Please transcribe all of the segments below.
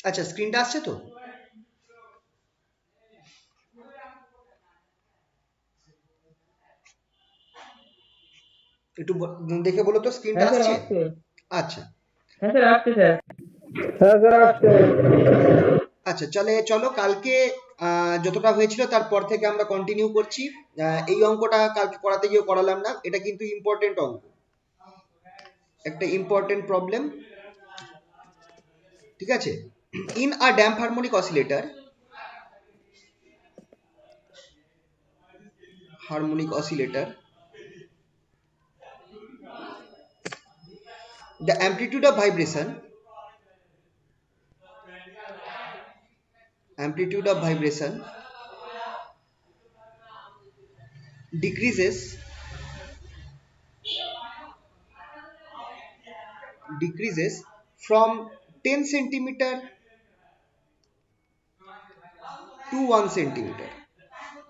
আচ্ছা, স্ক্রিনটা আসছে তো? একটু দেখে বলো তো স্ক্রিনটা হ্যাঁ স্যার আসছে? আসছে। আচ্ছা হ্যাঁ স্যার আসছে স্যার। হ্যাঁ স্যার আসছে। আচ্ছা, চলো কালকে যতটা হয়েছিল তারপর থেকে আমরা কন্টিনিউ করছি। এই অঙ্কটা কালকে করাতে গিয়ে করালাম না, এটা কিন্তু ইম্পর্টেন্ট অঙ্ক, একটা ইম্পর্টেন্ট প্রবলেম। ঠিক আছে? In a damp harmonic oscillator, the amplitude of vibration decreases from 10 centimeter to 1 centimeter.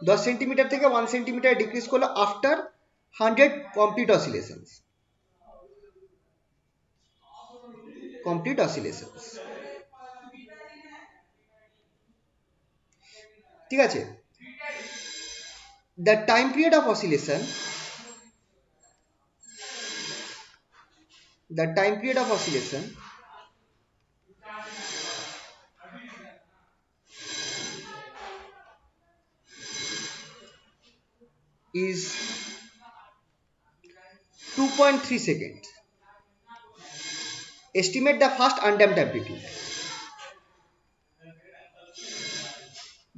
10 centimetre থেকে 1 সেন্টিমিটার ডিক্রিজ করলো আফটার 100 কমপ্লিট অসিলেশনস। ঠিক আছে? the time period of oscillation the time period of oscillation is 2.3 seconds. Estimate the first undamped amplitude.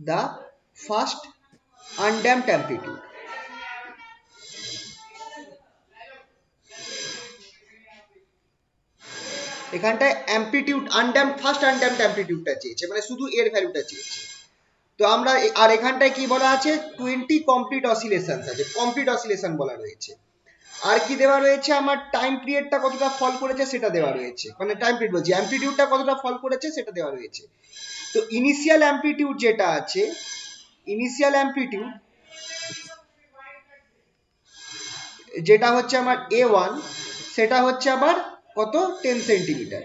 The first undamped amplitude. এখানটায় amplitude undamped, first undamped অ্যাম্পলিটিউডটা চেয়েছে, মানে শুধু এর ভ্যালুটা চেয়েছে। তো আমরা আর এখানটায় কি বলা আছে, 20 কমপ্লিট অসিলেশন আছে, কমপ্লিট অসিলেশন বলা রয়েছে। আর কি দেওয়া রয়েছে, আমার টাইম পিরিয়ডটা কতটা ফল করেছে সেটা দেওয়া রয়েছে, মানে টাইম পিরিয়ড বলছি, অ্যাম্পলিটিউডটা কতটা ফল করেছে সেটা দেওয়া রয়েছে। তো ইনিশিয়াল অ্যাম্পলিটিউড যেটা আছে, ইনিশিয়াল অ্যাম্পলিটিউড যেটা হচ্ছে আমার A1, সেটা হচ্ছে আবার কত, 10 সেন্টিমিটার।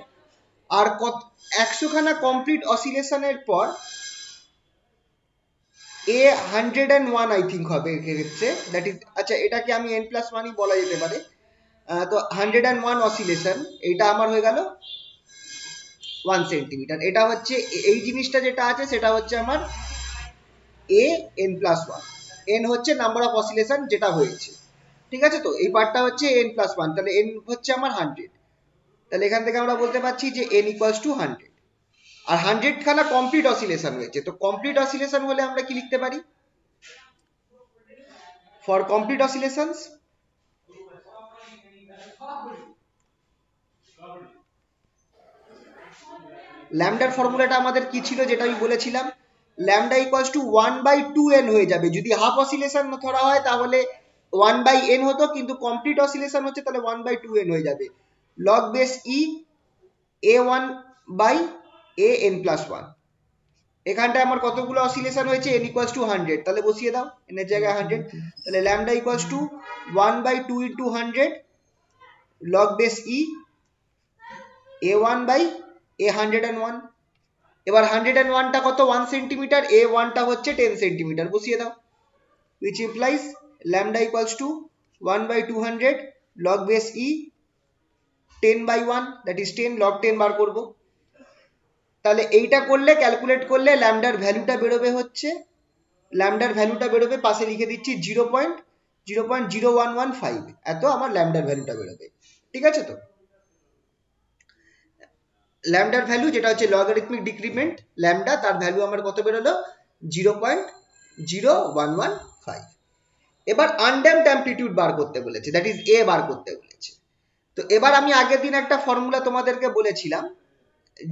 আর কত, 100 খানা কমপ্লিট অসিলেশনের পর A101 আই থিঙ্ক হবে এক্ষেত্রে, দ্যাট ইজ, আচ্ছা এটাকে আমি n+1ই বলা যেতে পারে। তো 101 অসিলেশন, এটা আমার হয়ে গেল 1 সেন্টিমিটার। এটা হচ্ছে এই জিনিসটা যেটা আছে সেটা হচ্ছে আমার an+1, n হচ্ছে নাম্বার অফ অসিলেশন যেটা হয়েছে। ঠিক আছে? তো এই পার্টটা হচ্ছে n+1, তাহলে n হচ্ছে আমার 100। তাহলে এখান থেকে আমরা বলতে পারছি যে n=100। আর 100 খানা কমপ্লিট অসিলেশন হয়েছে, তো কমপ্লিট অসিলেশন হলে আমরা কি লিখতে পারি, ফর কমপ্লিট অসিলেশনস ল্যামডার ফর্মুলাটা আমাদের কি ছিল, যেটা আমি বলেছিলাম, ল্যামডা ইকুয়ালস টু 1/2n হয়ে যাবে। যদি হাফ অসিলেশন ধরা হয় তাহলে 1/n হতো, কিন্তু কমপ্লিট অসিলেশন হচ্ছে তাহলে 1/2n হয়ে যাবে। লগ বেস ই a1/an+1। এখানটায় আমার কতগুলো অসিলেশন হয়েছে, n ইকুয়ালস টু 100, তাহলে বসিয়ে দাও n এর জায়গায় 100। তাহলে lambda equals to 1/2 into 100 log base E a1/a101। এবার 101টা কত, 1 সেন্টিমিটার, a1টা হচ্ছে 10 সেন্টিমিটার, বসিয়ে দাও, which implies lambda equals to 1/200 log base e 10/1, that is 10 log 10 বার করব। তাহলে এইটা করলে, ক্যালকুলেট করলে ল্যামডার ভ্যালুটা বেরোবে হচ্ছে, ল্যামডার ভ্যালুটা বেরোবে, পাশে লিখে দিচ্ছি 0.0115, এত আমার ল্যামডার ভ্যালুটা বেরোবে। ঠিক আছে? তো ল্যামডার ভ্যালু যেটা হচ্ছে লগারিথমিক ডিক্রিমেন্ট ল্যামডা, তার ভ্যালু আমার কত বেরোলো, 0.0115। এবার আনড্যাম্পড অ্যাম্পলিটিউড বার করতে বলেছে, দ্যাট ইজ এ বার করতে বলেছে। তো এবার আমি আগের দিন একটা ফর্মুলা তোমাদেরকে বলেছিলাম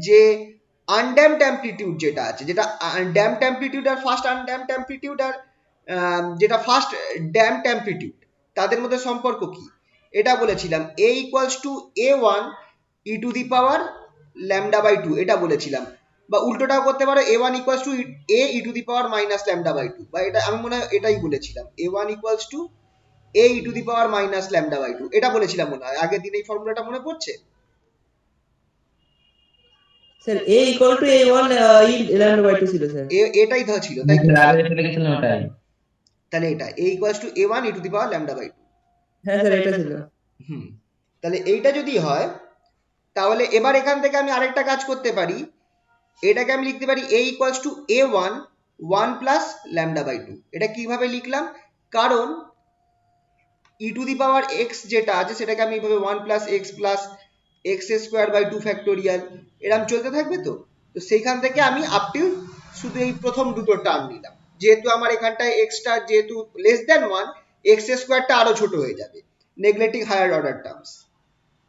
যে আনড্যাম্পড অ্যাম্পলিটিউড যেটা আছে, যেটা ড্যাম্পড অ্যাম্পলিটিউড আর ফার্স্ট আনড্যাম্পড অ্যাম্পলিটিউড, আর যেটা ফার্স্ট ড্যাম্পড অ্যাম্পলিটিউড, তাদের মধ্যে সম্পর্ক কি, এটা বলেছিলাম a equals to a1 E to the power λ/2, এটা বলেছিলাম। বা উল্টোটাও করতে পারো, a1 equals to a E to the power minus λ/2, বা এটা আমি মনে হয় এটাই বলেছিলাম, a1 equals to a E to the power minus λ/2, এটা বলেছিলাম মনে হয় আগের দিন। এই ফর্মুলাটা মনে পড়ছে? Sir a equal to a1 lambda by 2 ছিল স্যার। এটাই ছিল, তাই তো? আগে যেটা লিখেছিলাম ওটাই। তাহলে এটা a equals to a1 e to the power lambda by 2। হ্যাঁ স্যার এটা ছিল। হুম, তাহলে এইটা যদি হয় তাহলে এবার এখান থেকে আমি আরেকটা কাজ করতে পারি, এটাকে আমি লিখতে পারি a equals to a1 1 plus lambda by 2। এটা কিভাবে লিখলাম, কারণ ই টু দি পাওয়ার এক্স যেটা আছে সেটাকে আমি এইভাবে 1 plus x plus x square by 2 factorial এরম চলতে থাকবে। তো তো সেইখান থেকে আমি আপ টু শুধু এই প্রথম দুটো টার্ম নিলাম, যেহেতু আমার এখানটায় এক্সটা যেহেতু লেস দ্যান 1, এক্স স্কোয়ারটা আরো ছোট হয়ে যাবে, neglecting higher order terms,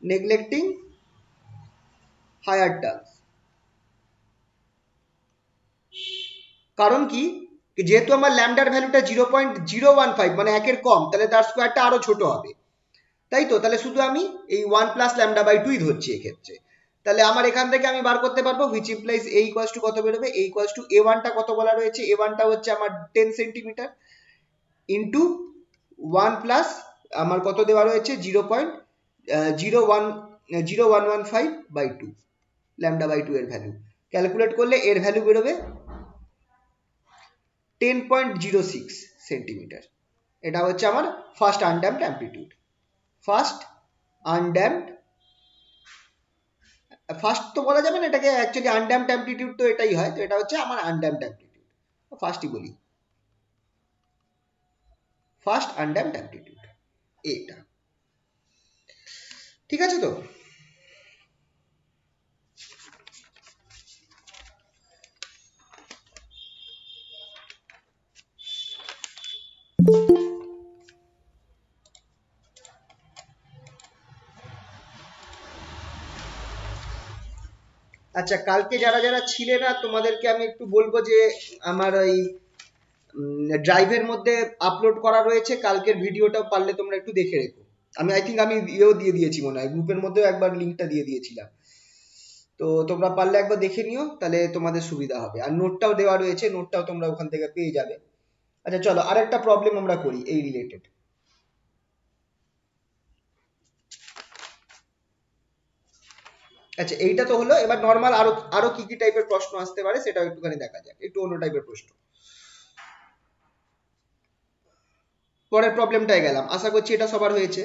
neglecting higher terms. কারণ কি, যেহেতু আমার ল্যামডার ভ্যালুটা 0.015 মানে একের কম, তাহলে তার স্কোয়ারটা আরো ছোট হবে, তাই তো? তাহলে শুধু আমি এই 1 প্লাস ল্যামডা বাই 2 ধরছি এক্ষেত্রে। তাহলে আমার এখান থেকে আমি বার করতে পারবো which implies a equals two কত বেরোবে, a ইকুয়ালস টু a1 টা কত বলা রয়েছে, a1 টা হচ্ছে আমার 10 সেন্টিমিটার ইন্টু 1 প্লাস আমার কত দেওয়া রয়েছে 0.0115 বাই 2 ল্যামডা বাই 2 এর ভ্যালু ক্যালকুলেট করলে এর ভ্যালু বেরোবে 10.06 সেন্টিমিটার। এটা হচ্ছে আমার first undamped amplitude. First undamped, first তো বলা যাবে না, এটাকে অ্যাকচুয়ালি আনড্যাম্পড অ্যামপ্লিটিউড তো এটাই হয়, তো এটা হচ্ছে আমার আনড্যাম্পড অ্যামপ্লিটিউড। ফার্স্টই বলি, ফার্স্ট আনড্যাম্পড অ্যামপ্লিটিউড এটা। ঠিক আছে তো? আচ্ছা, কালকে যারা যারা ছিলে না তোমাদেরকে আমি একটু বলবো যে আমার ওই ড্রাইভের মধ্যে আপলোড করা রয়েছে কালকের ভিডিওটা, পারলে তোমরা একটু দেখে রেখো। আমি আই থিঙ্ক আমি ইয়েও দিয়ে দিয়েছি মনে হয়, গ্রুপের মধ্যেও একবার লিঙ্কটা দিয়ে দিয়েছিলাম। তো তোমরা পারলে একবার দেখে নিও, তাহলে তোমাদের সুবিধা হবে। আর নোটটাও দেওয়া রয়েছে, নোটটাও তোমরা ওখান থেকে পেয়ে যাবে। আচ্ছা চলো আরেকটা প্রবলেম আমরা করি এই রিলেটেড। আচ্ছা এইটা তো হলো, এবার নর্মাল আরো আরো কি কি টাইপের প্রশ্ন আসতে পারে সেটাও একটুখানি দেখা যাক, একটু অন্য টাইপের প্রশ্ন। পরের প্রবলেমটায় গেলাম, আশা করছি এটা সবার হয়েছে।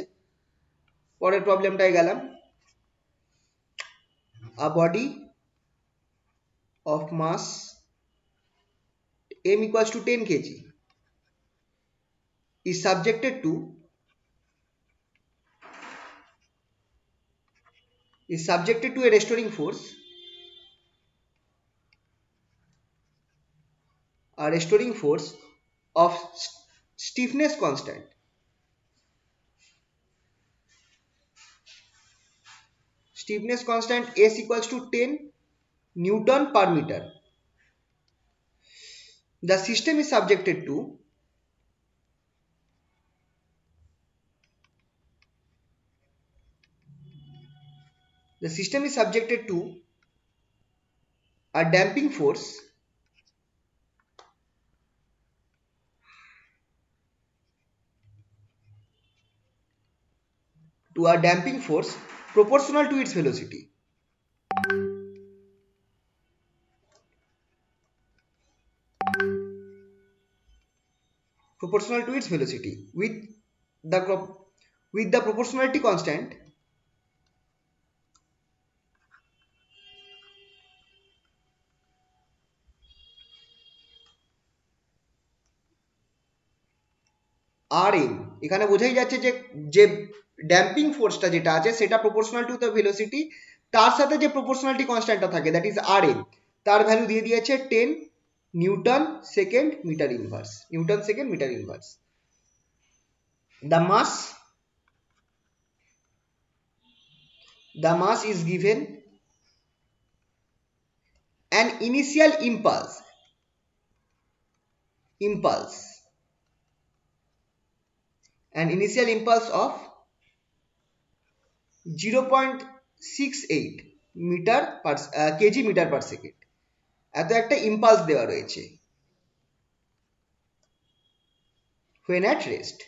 পরের প্রবলেমটায় গেলাম, a body of mass m equals to 10 kg is subjected to a restoring force, of stiffness constant s equals to 10 Newton per meter. The system is subjected to a damping force proportional to its velocity. With the proportionality constant Rm। এখানে বোঝাই যাচ্ছে যে যে damping ফোর্সটা যেটা আছে সেটা proportional to the velocity, তার সাথে যে প্রপোর্শনালিটি কনস্ট্যান্টটা থাকে দ্যাট ইজ Rm, তার ভ্যালু দিয়ে দিয়েছে 10 newton second metre inverse. The mass is given an initial impulse of 0.68 kg metre per second. এত একটা ইম্পালস দেওয়া রয়েছে when at rest.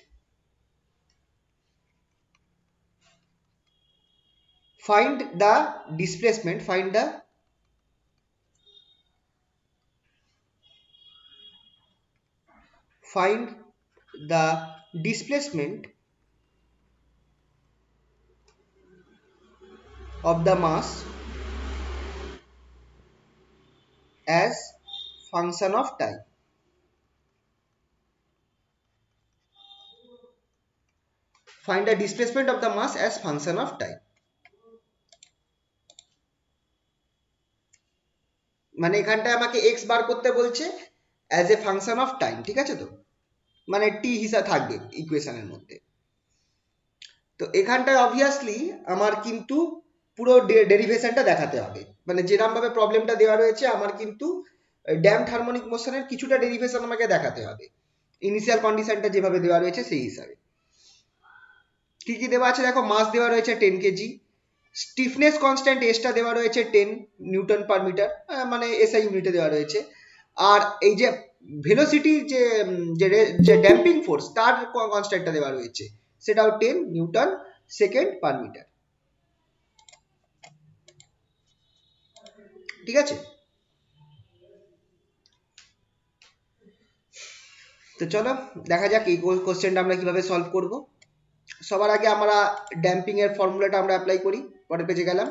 Find the displacement find the displacement of the mass as function of time. Find the displacement of the mass as function of time. মানে এখানটায় আমাকে x বার করতে বলছে as a function of time, ঠিক আছে? তো মানে টি হিসাবে থাকবে ইকুয়েশনের মধ্যে। তো এখানটায় অবভিয়াসলি আমার কিন্তু পুরো ডেরিভেশনটা দেখাতে হবে, মানে যেরকম ভাবে প্রবলেমটা দেওয়া রয়েছে আমার কিন্তু ড্যাম্পড হারমোনিক মোশনের কিছুটা ডেরিভেশন আমাকে দেখাতে হবে ইনিশিয়াল কন্ডিশনটা যেভাবে দেওয়া রয়েছে সেই হিসাবে। কি কি দেওয়া আছে দেখো, মাস দেওয়া রয়েছে 10 কেজি, স্টিফনেস কনস্ট্যান্ট এসটা দেওয়া রয়েছে 10 নিউটন পার মিটার, মানে এসআই ইউনিটে দেওয়া রয়েছে। আর এই যে ভেলোসিটি যে ড্যাম্পিং ফোর্স তার কনস্ট্যান্টটা দেওয়া রয়েছে, সেটাও 10 নিউটন সেকেন্ড পার মিটার, ঠিক আছে? তো চলো দেখা যাক এই কোশ্চেনটা আমরা কিভাবে সলভ করব। সবার আগে আমরা ড্যাম্পিং এর ফর্মুলাটা আমরা অ্যাপ্লাই করি, পরের পেজে গেলাম।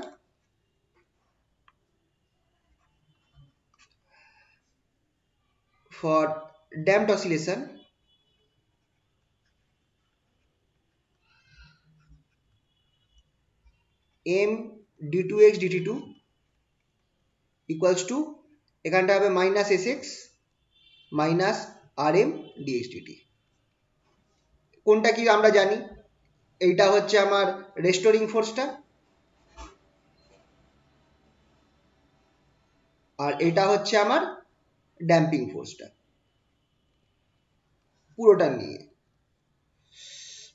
For damped oscillation m d2x dt2 equals to এখানটা হবে minus sx minus rm dx dt। কোনটা কি আমরা জানি, এইটা হচ্ছে আমার রেস্টোরিং ফোর্সটা, আর এটা হচ্ছে আমার ড্যাম্পিং ফোর্সটা পুরোটা নিয়ে,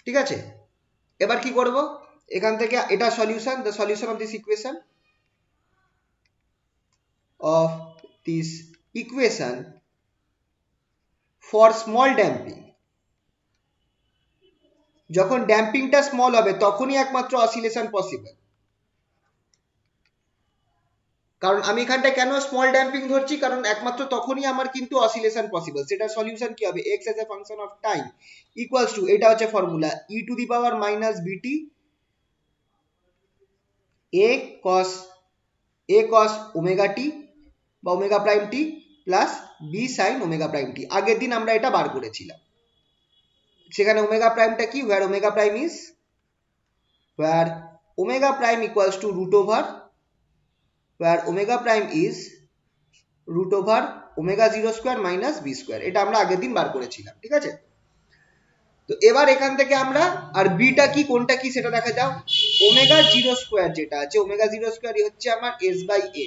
ঠিক আছে? এবার কি করব, এখান থেকে এটা solution, the solution of this equation for small damping. যখন ড্যাম্পিংটা স্মল হবে তখনই একমাত্র অসিলেশন পসিবল। কারণ আমি এখানটা কেন স্মল ড্যাম্পিং ধরছি, কারণ একমাত্র তখনই আমার কিন্তু অসিলেশন পসিবল। সেটা সলিউশন কি হবে, x as a function of time equals to, এটা হচ্ছে formula, e to the power minus bt a cos omega t বা omega prime T plus b sin omega prime T. আগের দিন আমরা এটা বার করেছিলাম। সেখানে ওমেগা প্রাইমটা কি, where omega prime equals to root over, where omega prime is root over omega 0 square minus b square। এটা আমরা আগের দিন বার করেছিলাম, ঠিক আছে? তো এবার এখান থেকে আমরা আর বিটা কি কোনটা কি সেটা দেখা যাও। ওমেগা 0 স্কয়ার যেটা আছে, ওমেগা 0 স্কয়ার হচ্ছে আমার s by a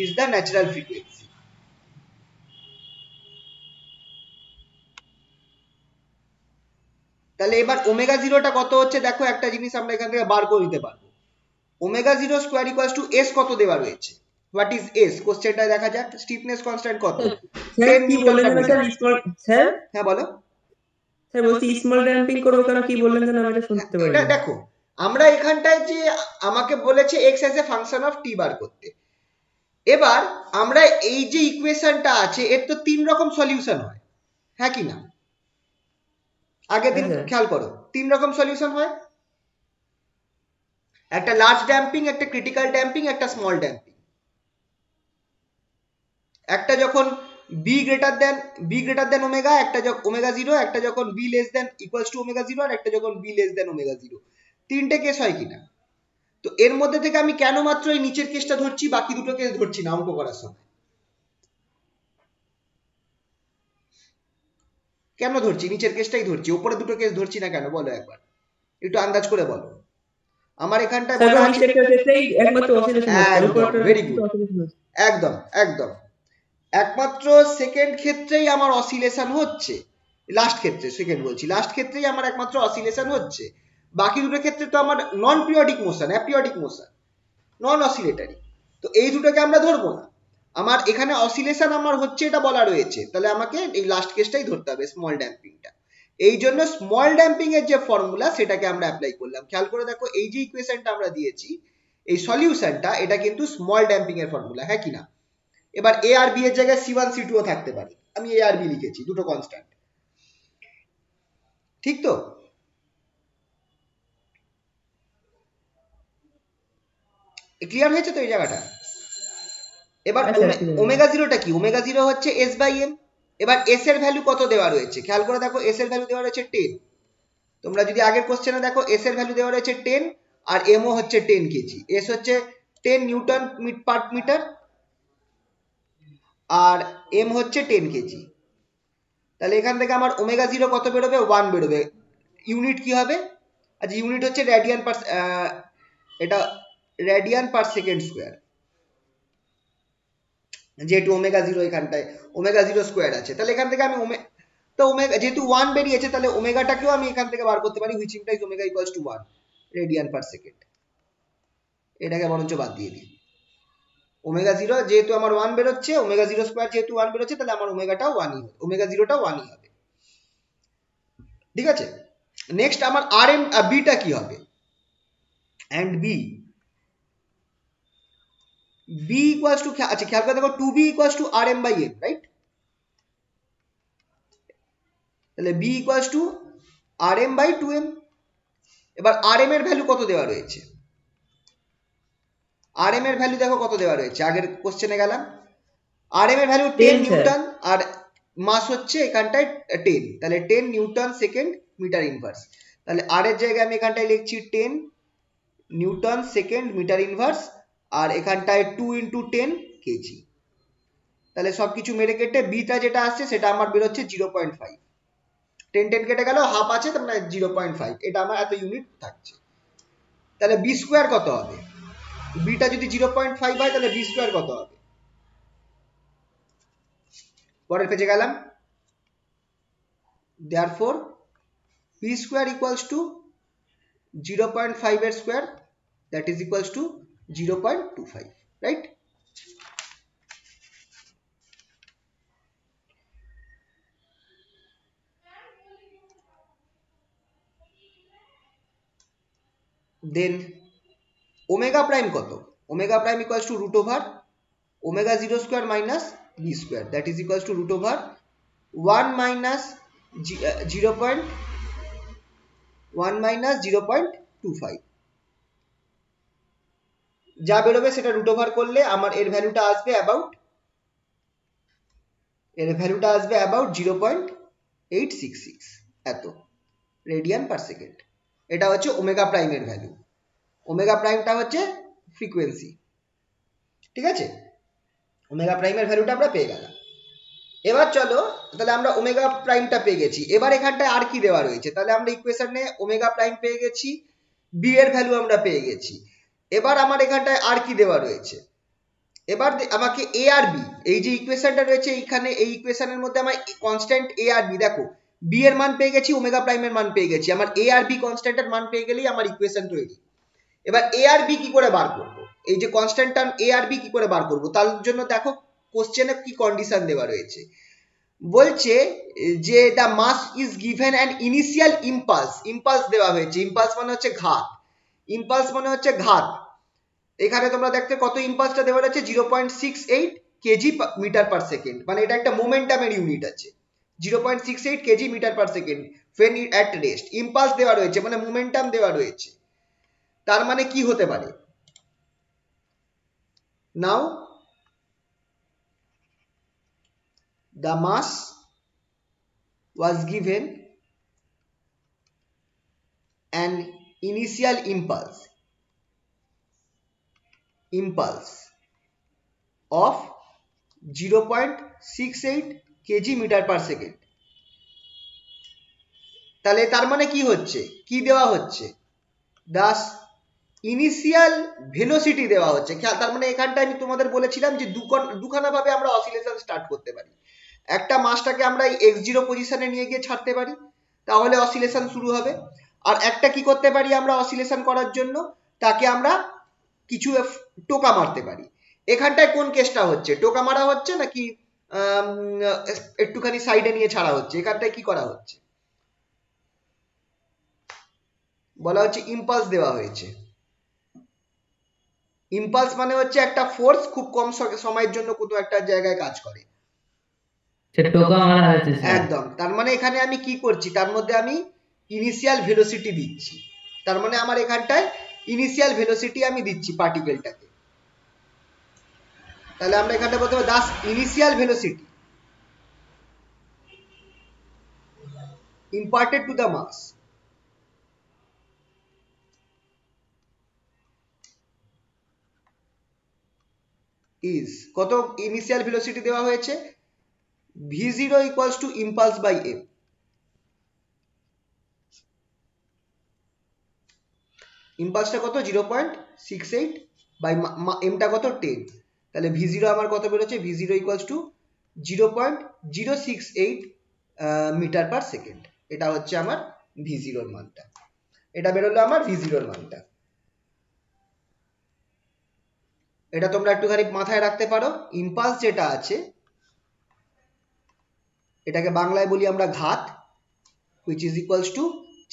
is the natural frequency. তাহলে এবার ওমেগা 0টা কত হচ্ছে দেখো, একটা জিনিস আমরা এখান থেকে বার করে নিতে পারবো। Omega 0 square equals to s কত দেওয়া রয়েছে, হোয়াট ইজ s, কোশ্চেনটা দেখা যাক। স্টিফনেস কনস্ট্যান্ট কত, স্যার 10 কি নিউটন বললেন পার যেন স্যার, মিটার। স্মল স্যার হ্যাঁ বলো। স্যার বলছি স্মল ড্যাম্পিং করবো কেন, কি বললেন যেন আমি এটা শুনতে এটা পাইনি। দেখো, আমরা এখানটায় যে আমাকে বলেছে x as a function of t বার করতে। এবার আমরা এই যে ইকুয়েশনটা আছে এর তো তিন রকম সলিউশন হয়, হ্যাঁ কি না? আগের দিন হ্যাঁ স্যার। খেয়াল করো, তিন রকম সলিউশন হয়, একটা লার্জ ড্যাম্পিং, একটা ক্রিটিক্যাল ড্যাম্পিং, একটা স্মল ড্যাম্পিং। একটা যখন বি গ্রেটার দেন ওমেগা, একটা যখন ওমেগা 0, একটা যখন b less than equals to omega 0, আর একটা যখন বি লেস দেন ওমেগা 0। তিনটে কেস হয় কিনা? তো এর মধ্যে থেকে আমি কেন মাত্র এই নিচের কেসটা ধরছি, বাকি দুটো কেস ধরছি না অঙ্ক করার সময়? কেন ধরছি নিচের কেসটাই ধরছি, উপরে দুটো কেস ধরছি না কেন বলো একবার, একটু আন্দাজ করে বলো। আমার এখানটায় স্যার বলা আছে নিচের কেসেই একমাত্র অসিলেশন হচ্ছে, আর একদম, উপরেরটা ভেরি গুড, অসিলেশন হচ্ছে। একদম একদম, একমাত্র সেকেন্ড ক্ষেত্রেই আমার অসিলেশন হচ্ছে, লাস্ট ক্ষেত্রে, সেকেন্ড বলছি, লাস্ট ক্ষেত্রেই আমার একমাত্র অসিলেশন হচ্ছে। বাকি দুটো ক্ষেত্রে তো আমার নন পিরিয়ডিক মোশন, অ্যাপিরিয়ডিক মোশন, নন অসিলেটরি। তো এই দুটোকে আমরা ধরবো না। আমার এখানে অসিলেশন আমার হচ্ছে এটা বলা রয়েছে, তাহলে আমাকে এই লাস্ট কেসটাই ধরতে হবে, স্মল ড্যাম্পিংটা। এই জন্য স্মল ড্যাম্পিং এর যে ফর্মুলা সেটাকে আমরা অ্যাপ্লাই করলাম। খেয়াল করে দেখো, এই যে ইকুয়েশনটা আমরা দিয়েছি, এই সলিউশনটা, এটা কিন্তু স্মল ড্যাম্পিং এর ফর্মুলা, হ্যাঁ কি না? এবার এ আর বি এর জায়গায় c1 c2 ও থাকতে পারে, আমি এ আর বি লিখেছি, দুটো কনস্ট্যান্ট। ঠিক তো? ক্লিয়ার হয়েছে তো এই জায়গাটা? এবার হ্যাঁ স্যার clear। ওমেগা জিরোটা কি? ওমেগা জিরো হচ্ছে এস বাই এম। এবার এস এর ভ্যালু কত দেওয়া রয়েছে? খেয়াল করে দেখো, এস এর ভ্যালু দেওয়া রয়েছে 10। তোমরা যদি আগের কোশ্চেনে দেখো, এস এর ভ্যালু দেওয়া রয়েছে 10 আর এমও হচ্ছে 10 কেজি। এস হচ্ছে 10 নিউটন পার মিটার আর এম হচ্ছে 10 কেজি। তাহলে এখান থেকে আমার ওমেগা জিরো কত বেরোবে? 1 বেরোবে। ইউনিট কি হবে? আচ্ছা, ইউনিট হচ্ছে রেডিয়ান পার, এটা রেডিয়ান পার সেকেন্ড স্কোয়ার, যেহেতু ওমেগা জিরো এখানটায় ওমেগা জিরো স্কোয়ার আছে। তাহলে এখান থেকে আমি তো ওমেগা যেহেতু 1 বেরিয়েছে, তাহলে ওমেগাটাকেও আমি এখান থেকে বার করতে পারি, which implies omega equals to 1 radian per second. এটাকে বরঞ্চ বাদ দিয়ে দিই। ওমেগা জিরো যেহেতু আমার 1 বেরোচ্ছে, ওমেগা জিরো স্কোয়ার যেহেতু 1 বেরোচ্ছে, তাহলে আমার ওমেগাটাও 1ই হবে, ওমেগা জিরোটাও 1ই হবে। ঠিক আছে? নেক্সট আমার আর এম বিটা কি হবে? অ্যান্ড বি ইকুয়ালস টু, আচ্ছা খেয়াল করে দেখো, 2b equals to R M by M, right? তাহলে B equals to R M by 2m। এবার আর এম এর ভ্যালু কত দেওয়া রয়েছে? আর এম এর ভ্যালু দেখো কত দেওয়া রয়েছে, আগের কোশ্চেনে গেলাম। আর এম এর ভ্যালু 10 10 স্যার। নিউটন আর মাস হচ্ছে এখানটায় 10, তাহলে 10 নিউটন সেকেন্ড মিটার ইনভার্স। তাহলে আর এর জায়গায় আমি এখানটায় লিখছি 10 নিউটন সেকেন্ড মিটার ইনভার্স আর এখানটায় 2 ইন্টু 10 কেজি। তাহলে সবকিছু মেরে কেটে বিটা যেটা আসছে সেটা আমার বেরোচ্ছে 0.5। 10 10 কেটে গেল, হাফ আছে, তার মানে 0.5, এটা আমার এত ইউনিট থাকছে। তাহলে বি স্কোয়ার কত হবে? বিটা যদি 0.5 হয়, তাহলে বি স্কোয়ার কত হবে? পরের পেজে গেলাম। therefore b square equals to 0.5 এর square, that is equals to 0.25, right? then omega prime কত? omega prime equals to root over omega 0 square minus b square, that is equals to root over 1 minus 0.1 minus 0.25। যা বেরোবে সেটা root over করলে আমার এর ভ্যালুটা আসবে অ্যাবাউট, এর ভ্যালুটা আসবে অ্যাবাউট 0.866 এত রেডিয়ান পার সেকেন্ড। এটা হচ্ছে ওমেগা প্রাইমের ভ্যালু। ওমেগা প্রাইমটা হচ্ছে ফ্রিকোয়েন্সি। ঠিক আছে? ওমেগা প্রাইমের ভ্যালুটা আমরা পেয়ে গেলাম। এবার চলো, তাহলে আমরা ওমেগা প্রাইমটা পেয়ে গেছি। এবার এখানটায় আর কি দেওয়া রয়েছে? তাহলে আমরা ইকুয়েশনে ওমেগা প্রাইম পেয়ে গেছি, বি এর ভ্যালু আমরা পেয়ে গেছি। এবার আমার এখানটায় আর কি দেওয়া রয়েছে? এবার আমাকে এ আর বি, এই যে ইকুয়েশনটা রয়েছে এইখানে, এই ইকুয়েশনের মধ্যে আমার কনস্ট্যান্ট এ আর বি, দেখো বি এর মান পেয়ে গেছি, ওমেগা প্রাইমের মান পেয়ে গেছি, আমার এ আর বি কনস্ট্যান্টের মান পেয়ে গেলেই আমার ইকুয়েশন তৈরি। এবার এ আর বি কি করে বার করব? এই যে কনস্ট্যান্ট টার্ম এ আর বি কি করে বার করব, তার জন্য দেখো কোশ্চেনে কি কন্ডিশন দেওয়া রয়েছে। বলছে যে the mass is given an initial impulse, impulse দেওয়া হয়েছে, ইম্পালস মানে হচ্ছে ঘাত, ইম্পালস মানে হচ্ছে ঘাত। এখানে তোমরা দেখতে কত ইম্পালসটা দেওয়া রয়েছে, 0.68 কেজি মিটার পার সেকেন্ড, মানে এটা একটা মোমেন্টামের ইউনিট আছে, 0.68 kg metre per second when at rest। Impulse দেওয়া রয়েছে মানে মোমেন্টাম দেওয়া রয়েছে, তার মানে কি হতে পারে? Now the mass was given an initial impulse of 0.68 kg metre per second. তাহলে তার মানে কি হচ্ছে, কি দেওয়া হচ্ছে? দাস ইনিশিয়াল ভেলোসিটি দেওয়া হচ্ছে। তার মানে এখানটা আমি তোমাদের বলেছিলাম যে দুখানা ভাবে আমরা অসিলেশন স্টার্ট করতে পারি। একটা মাসটাকে আমরা এক্স জিরো পজিশনে নিয়ে গিয়ে ছাড়তে পারি, তাহলে অসিলেশন শুরু হবে। আর একটা কি করতে পারি আমরা অসিলেশন করার জন্য, তাকে আমরা কিছু টোকা মারতে পারি। এখানটায় কোন কেসটা হচ্ছে, টোকা মারা হচ্ছে নাকি একটুখানি সাইডে নিয়ে ছাড়া হচ্ছে? এখানটায় কি করা হচ্ছে? বলা হচ্ছে ইম্পালস দেওয়া হয়েছে। ইম্পালস মানে হচ্ছে একটা ফোর্স খুব কম সময়ের জন্য কোনো একটা জায়গায় কাজ করে, সে টোকা মারা হয়েছে স্যার। একদম। তার মানে এখানে আমি কি করছি, তার মধ্যে আমি ইনিশিয়াল ভেলোসিটি দিচ্ছি, তার মানে আমার এখানটায় ইনিশিয়াল ভেলোসিটি আমি দিচ্ছি পার্টিকেলটাকে। তাহলে আমরা এখানটা বলতে পারি Das initial velocity imparted to the mass is কত ইনিশিয়াল ভেলোসিটি দেওয়া হয়েছে, v0 equals to impulse by m। ইম্পালসটা কত 0.68 বাই এমটা কত 10, তাহলে v0 আমার কত বেরোচ্ছে, v0 equals to 0.068 metre per second. এটা হচ্ছে আমার v0 এর মানটা, এটা বেরোলো আমার v0 এর মানটা। এটা তোমরা একটুখানি মাথায় রাখতে পারো, ইম্পালস যেটা আছে এটাকে বাংলায় বলি আমরা ঘাত, which is equals to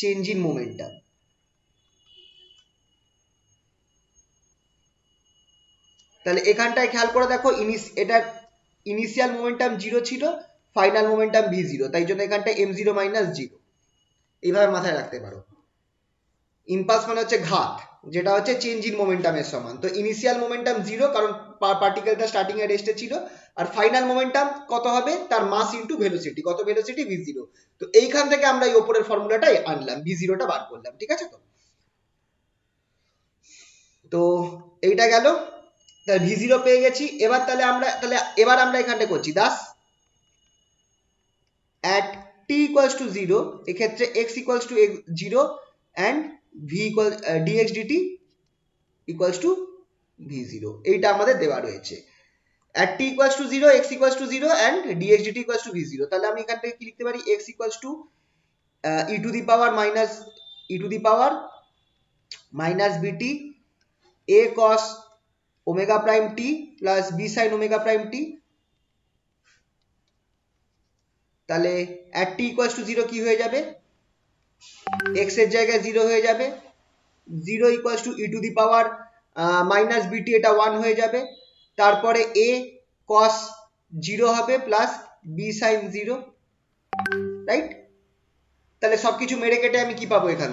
change in momentum। তাহলে এখানটায় খেয়াল করে দেখো এটার ইনিশিয়াল মোমেন্টাম 0 ছিল, ফাইনাল মোমেন্টাম v0, তাই জন্য এখানটায় m0 মাইনাস 0, এইভাবে মাথায় রাখতে পারো। ইম্পালস মানে হচ্ছে ঘাত, যেটা হচ্ছে চেঞ্জ ইন মোমেন্টামের সমান। তো ইনিশিয়াল মোমেন্টাম 0 কারণ পার্টিকেলটা স্টার্টিং এ রেস্টে ছিল, আর ফাইনাল মোমেন্টাম কত হবে, তার মাস ইনটু ভেলোসিটি, কত ভেলোসিটি v0। তো এইখান থেকে আমরা এই উপরের ফর্মুলাটাই আনলাম, v0টা বার করলাম, ঠিক আছে। তো এইটা গেল, তাহলে v0 পেয়ে গেছি। এবার এবার আমরা এখানটা করছি Das at t equals to 0, এক্ষেত্রে x equals to 0 and v equal dx dt equals to v0, এইটা আমাদের দেওয়া রয়েছে। at t equals to 0, x equals to 0 and dx dt equals to v0। তাহলে আমি এখান থেকে কি লিখতে পারি, x equals to e to the power minus bt a cos omega prime t plus b sin omega prime t। তাহলে at t equals to 0 কি হয়ে যাবে, x এর জায়গায় 0 হয়ে যাবে, 0 equals to e to the power minus bt, এটা 1 হয়ে যাবে, তারপরে a cos 0 হবে প্লাস b sin 0, রাইট। তাহলে সবকিছু মেরে কেটে আমি কি পাবো, এখান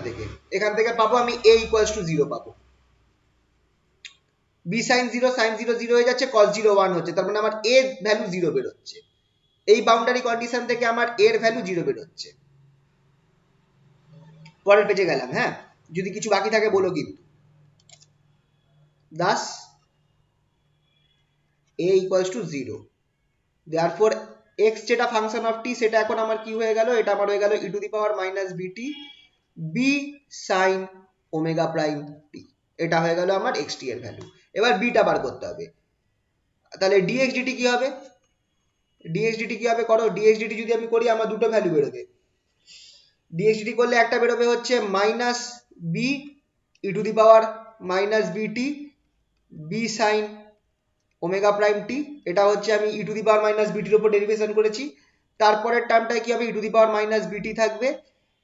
থেকে পাবো আমি a equals to 0 পাবো, b sin 0 0 হয়ে যাচ্ছে, cos 0 1 হচ্ছে, তার মানে আমার a ভ্যালু 0 বেরোচ্ছে। এই বাউন্ডারি কন্ডিশন থেকে আমার a এর ভ্যালু 0 বেরোচ্ছে। পরের পেজে গেলাম, হ্যাঁ, যদি কিছু বাকি থাকে বলো কিন্তু। thus a equals to 0, therefore x যেটা ফাংশন অফ t সেটা এখন আমার কি হয়ে গেল, এটা আমার হয়ে গেল e to the power minus bt b sin omega prime t, এটা হয়ে গেল আমার xt এর ভ্যালু। এবার b টা বার করতে হবে, তাহলে dx dt কি হবে, করো, dx dt যদি আমি করি আমার দুটো ভ্যালু বেরোবে। dx dt করলে একটা বেরোবে হচ্ছে minus b e to the power minus bt b sin omega prime টি, এটা হচ্ছে আমি e to the power minus bt এর উপর ডেরিভেশন করেছি। তারপরের টার্মটায় কি হবে, e to the power minus bt থাকবে,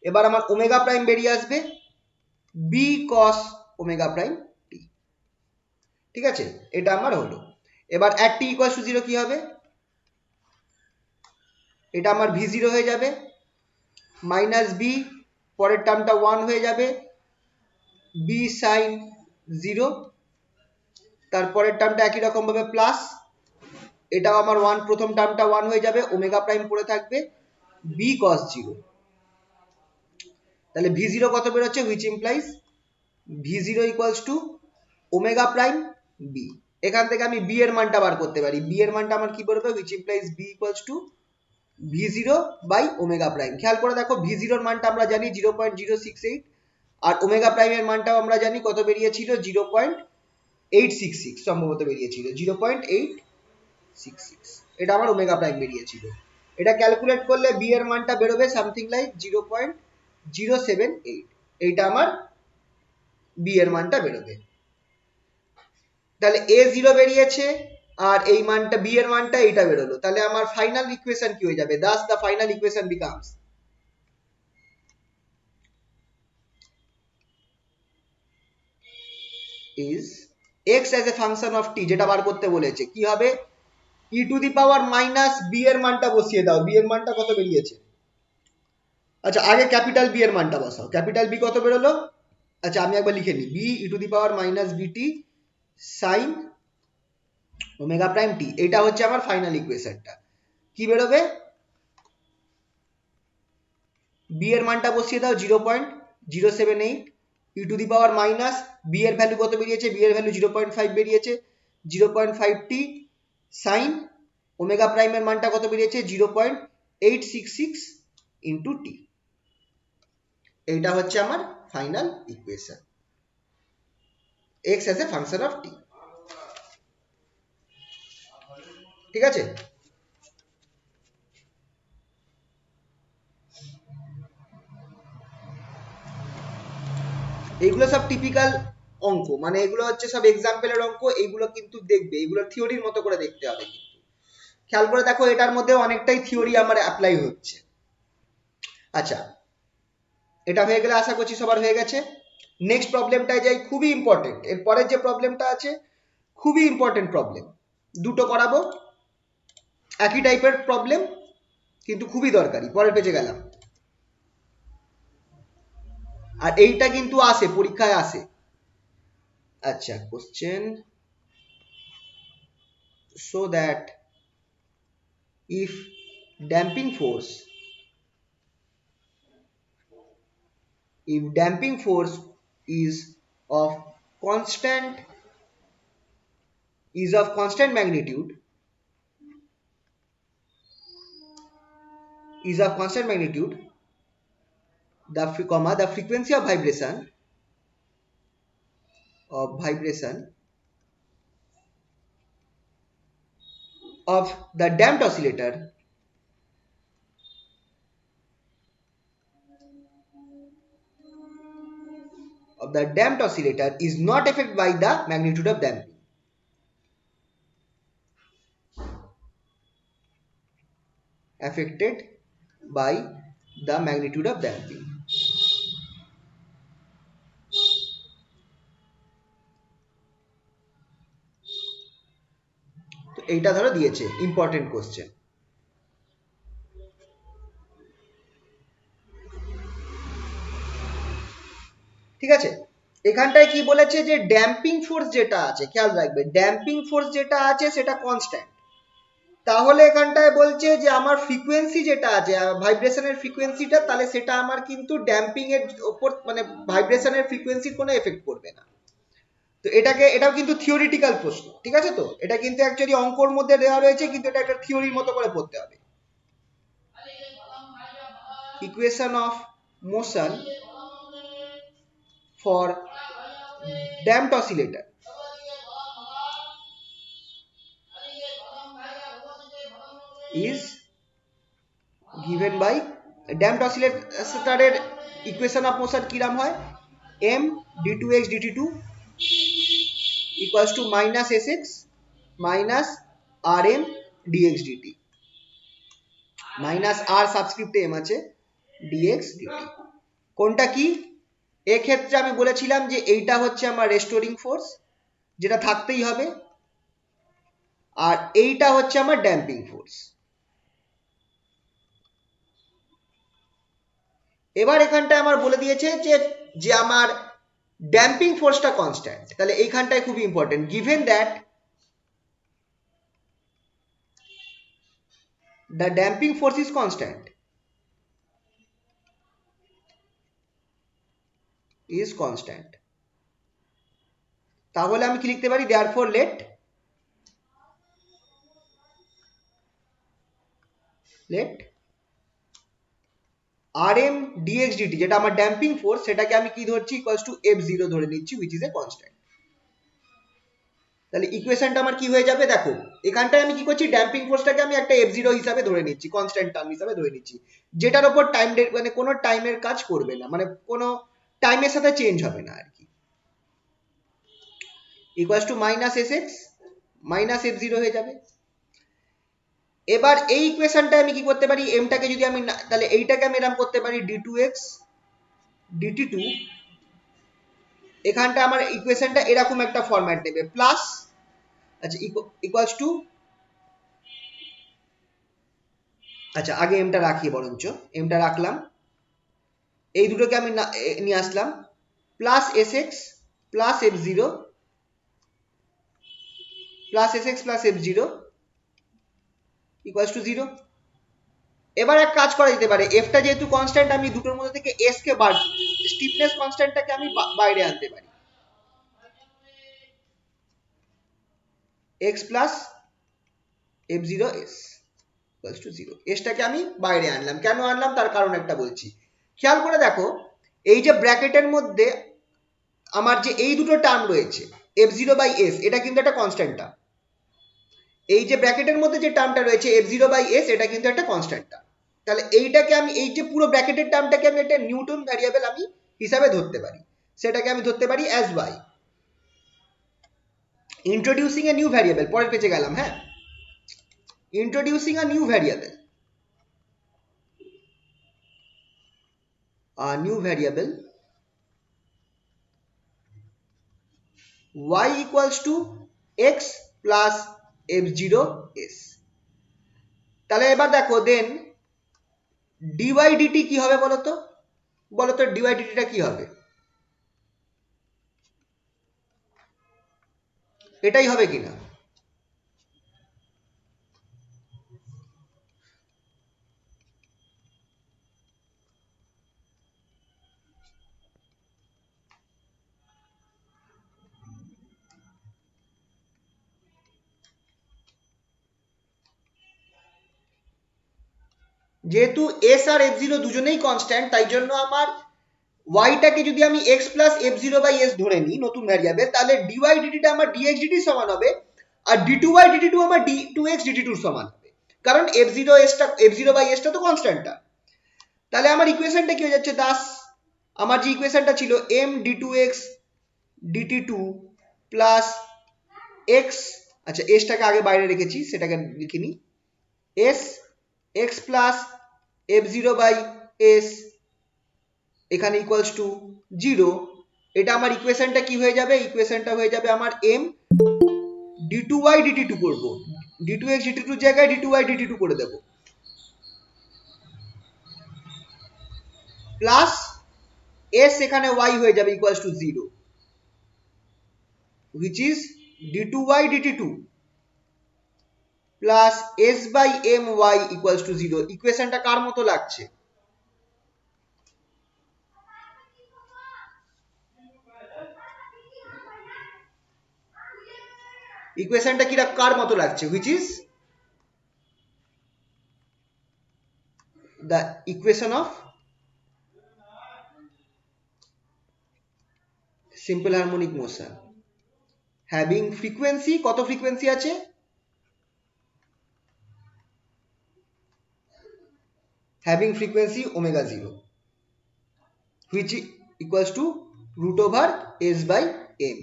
এবার আমার ওমেগা প্রাইম বেরিয়ে আসবে b cos ওমেগা প্রাইম টি, ঠিক আছে, এটা আমার হলো। এবার at t equals to 0 কি হবে, এটা আমার v0 হয়ে যাবে, মাইনাস b, পরের টার্মটা 1 হয়ে যাবে, b sin 0, তারপরের টার্মটা একই রকম ভাবে প্লাস, এটাও আমার 1, প্রথম টার্মটা 1 হয়ে যাবে, ওমেগা প্রাইম পড়ে থাকবে b cos 0। তাহলে v0 কত বেরোচ্ছে, which implies v0 equals to omega prime b। এখান থেকে আমি b এর মানটা বার করতে পারি, b এর মানটা আমার কি বেরোবে, which implies b equals to v0 by omega prime. খেয়াল করে দেখো v0 এর মানটা আমরা জানি 0.068, আর ওমেগা প্রাইমের মানটাও আমরা জানি কত বেরিয়েছিল, 0.866 সম্ভবত বেরিয়েছিল, 0.866, এটা আমার ওমেগা প্রাইম বেরিয়েছিল। এটা ক্যালকুলেট করলে b এর মানটা বেরোবে সামথিং লাইক 0.078, এইটা আমার b এর মানটা বেরোবে। তাহলে a0 বেরিয়েছে আর এই মানটা b এর মানটা এইটা বেরোলো, তাহলে আমার ফাইনাল ইকুয়েশন কি হয়ে যাবে, thus the final equation becomes is x as a function of t, যেটা বার করতে বলেছে, কি হবে e to the power minus b এর মানটা বসিয়ে দাও, b এর মানটা কত বেরিয়েছে, আচ্ছা আগে ক্যাপিটাল বি এর মানটা বসাও। ক্যাপিটাল বি কত বেরোলো? আচ্ছা আমি একবার লিখে নিই, b e to the power minus b t sine omega prime টি, এটা হচ্ছে আমার ফাইনাল ইকুয়েশনটা। কি বেরোবে? বি এর মানটা বসিয়ে দাও 0.078 E to the power minus B এর ভ্যালু কত বেরিয়েছে? বি এর ভ্যালু 0.5 বেরিয়েছে, 0.5 টি সাইন ওমেগা প্রাইমের মানটা কত বেরিয়েছে? 0.866 ইন্টু টি। এইটা হচ্ছে আমার final equation, X as a function of T. ঠিক আছে? এইগুলো সব টিপিক্যাল অঙ্ক, মানে এগুলো হচ্ছে সব এক্সাম্পলের অঙ্ক, এইগুলো কিন্তু দেখবে, এগুলো থিওরির মতো করে দেখতে হবে। কিন্তু খেয়াল করে দেখো এটার মধ্যে অনেকটাই থিওরি আমার অ্যাপ্লাই হচ্ছে। আচ্ছা এটা হয়ে গেলে আশা করছি সবার হয়ে গেছে। নেক্সট প্রবলেমটায় যাই, খুবই ইম্পর্টেন্ট। এর পরের যে প্রবলেমটা আছে খুবই ইম্পর্টেন্ট প্রবলেম, দুটো করাবো, একই টাইপের প্রবলেম কিন্তু খুবই দরকারি। পরের পেজে গেলাম। আর এইটা কিন্তু আসে, পরীক্ষায় আসে। আচ্ছা question, so that if damping force is of constant magnitude, the frequency of vibration of the damped oscillator is not affected by the magnitude of damping. Affected by the magnitude of damping. তো এইটা ধরো দিয়েছে, important question. ঠিক আছে, এখানটায় কি বলেছে যে ড্যাম্পিং ফোর্স যেটা আছে, খেয়াল রাখবে ড্যাম্পিং ফোর্স যেটা আছে সেটা কনস্ট্যান্ট। তাহলে এখানটায় বলছে যে আমার ফ্রিকোয়েন্সি যেটা আছে, ভাইব্রেশনের ফ্রিকোয়েন্সিটা, তাহলে সেটা আমার কিন্তু ড্যাম্পিং এর উপর, মানে ভাইব্রেশনের ফ্রিকোয়েন্সির কোনো এফেক্ট করবে না। তো এটাও কিন্তু থিওরিটিক্যাল প্রশ্ন। ঠিক আছে, তো এটা কিন্তু অ্যাকচুয়ালি অঙ্কর মধ্যে দেওয়া রয়েছে, কিন্তু এটা একটা থিওরির মতো করে পড়তে হবে। Equation of motion for damped oscillator is given by damped oscillator এর ইকুয়েশন অফ মোশন কিরকম হয়? m d2x dt2 equals to minus sx minus rm dx dt, minus R সাবস্ক্রিপ্টে m আছে, dx dt। কোনটা কি? এক্ষেত্রে আমি বলেছিলাম যে এইটা হচ্ছে আমার রেস্টোরিং ফোর্স, যেটা থাকতেই হবে, আর এইটা হচ্ছে আমার ড্যাম্পিং ফোর্স। এবার এখানটায় আমার বলে দিয়েছে যে আমার ড্যাম্পিং ফোর্সটা কনস্ট্যান্ট। তাহলে এইখানটায় খুবই important, given that the damping force is constant, তাহলে আমি কি লিখতে পারি? Therefore let rm dx dt, যেটা আমার ড্যাম্পিং ফোর্স, সেটাকে আমি কি ধরছি? ইকুয়ালস টু f0 ধরে নিচ্ছি, হুইচ ইজ এ কনস্ট্যান্ট। তাহলে ইকুয়েশনটা আমার কি হয়ে যাবে? দেখো এখানটায় আমি কি করছি, ড্যাম্পিং ফোর্সটাকে আমি একটা f0 হিসাবে ধরে নিচ্ছি, কনস্ট্যান্ট টার্ম হিসাবে ধরে নিচ্ছি, যেটার উপর টাইম, মানে কোনো টাইমের কাজ করবে না, মানে কোনো টাইমের সাথে চেঞ্জ হবে না আর কি। Equals to minus sx minus f0 হয়ে যাবে। এবার এই ইকুয়েশনটা আমি কি করতে পারি? এমটাকে যদি আমি, তাহলে এইটাকে আমি এরকম করতে পারি d2x dt2, এখানটা আমার ইকুয়েশনটা এরকম একটা ফরম্যাট নেবে, প্লাস আচ্ছা ইকুয়ালস টু, আচ্ছা আগে এমটা রাখি, বরঞ্চ এমটা রাখলাম, এই দুটোকে আমি নিয়ে আসলাম, plus S X plus F zero plus S X plus F zero equals to zero. এবার এক কাজ করা যেতে পারে, এফটা যেহেতু কনস্ট্যান্ট, আমি দুটোর মধ্যে থেকে এস কে বার, স্টিফনেস কনস্ট্যান্টটাকে আমি বাইরে আনতে পারি, X plus F zero S equals to zero. এসটাকে আমি বাইরে আনলাম, কেন আনলাম তার কারণ একটা বলছি। খেয়াল করে দেখো, এই যে ব্র্যাকেটের মধ্যে আমার যে এই দুটো টার্ম রয়েছে এফ জিরো বাই এস, এটা কিন্তু একটা কনস্ট্যান্ট টার্ম। এই যে ব্র্যাকেটের মধ্যে যে টার্মটা রয়েছে এফ জিরো বাই এস, এটা কিন্তু একটা কনস্ট্যান্ট টার্ম। তাহলে এইটাকে আমি, এই যে পুরো ব্র্যাকেটের টার্মটাকে আমি একটা নিউটন ভ্যারিয়েবল আমি হিসাবে ধরতে পারি, সেটাকে আমি ধরতে পারি as y. Introducing a new variable, পরের পেজে গেলাম, হ্যাঁ, introducing a new variable, y equals to x plus f0 s। তাহলে এবার দেখো দেন dy dt কি হবে বলতো, বলতো dy dt টা কি হবে, এটাই হবে কিনা? যেহেতু s আর f0 দুজনেই কনস্ট্যান্ট, তাই জন্য আমার y-টাকে যদি আমি x plus f0 by s ধরে নিই নতুন ভ্যারিয়েবল, তাহলে dy dt টা আমার dx dt সমান হবে, আর d2y dt2 আমার d2x dt2 সমান হবে, কারণ f0 বাই s টা তো কনস্ট্যান্টটা। তাহলে আমার ইকুয়েশনটা কি হয়ে যাচ্ছে, দাস আমার যে ইকুয়েশনটা ছিল m d2x dt2 plus x, আচ্ছা এসটাকে আগে বাইরে রেখেছি সেটাকে লিখিনি, s x plus f0 by s এখানে ইকুয়ালস টু জিরো। এটা আমার ইকুয়েশনটা কি হয়ে যাবে, ইকুয়েশনটা হয়ে যাবে আমার m d2y dt2 করবো, d2x dt2 জায়গায় d2y dt2 করে দেবো, প্লাস s এখানে y হয়ে যাবে equals to zero, which is d2y dt2 plus s by my equals to zero. ইকুয়েশনটা কার মতো লাগছে, ইকুয়েশনটা কি কার মতো লাগছে, which is the equation of simple harmonic motion having frequency, কত ফ্রিকোয়েন্সি আছে, having frequency omega 0, which equals to root over s by m,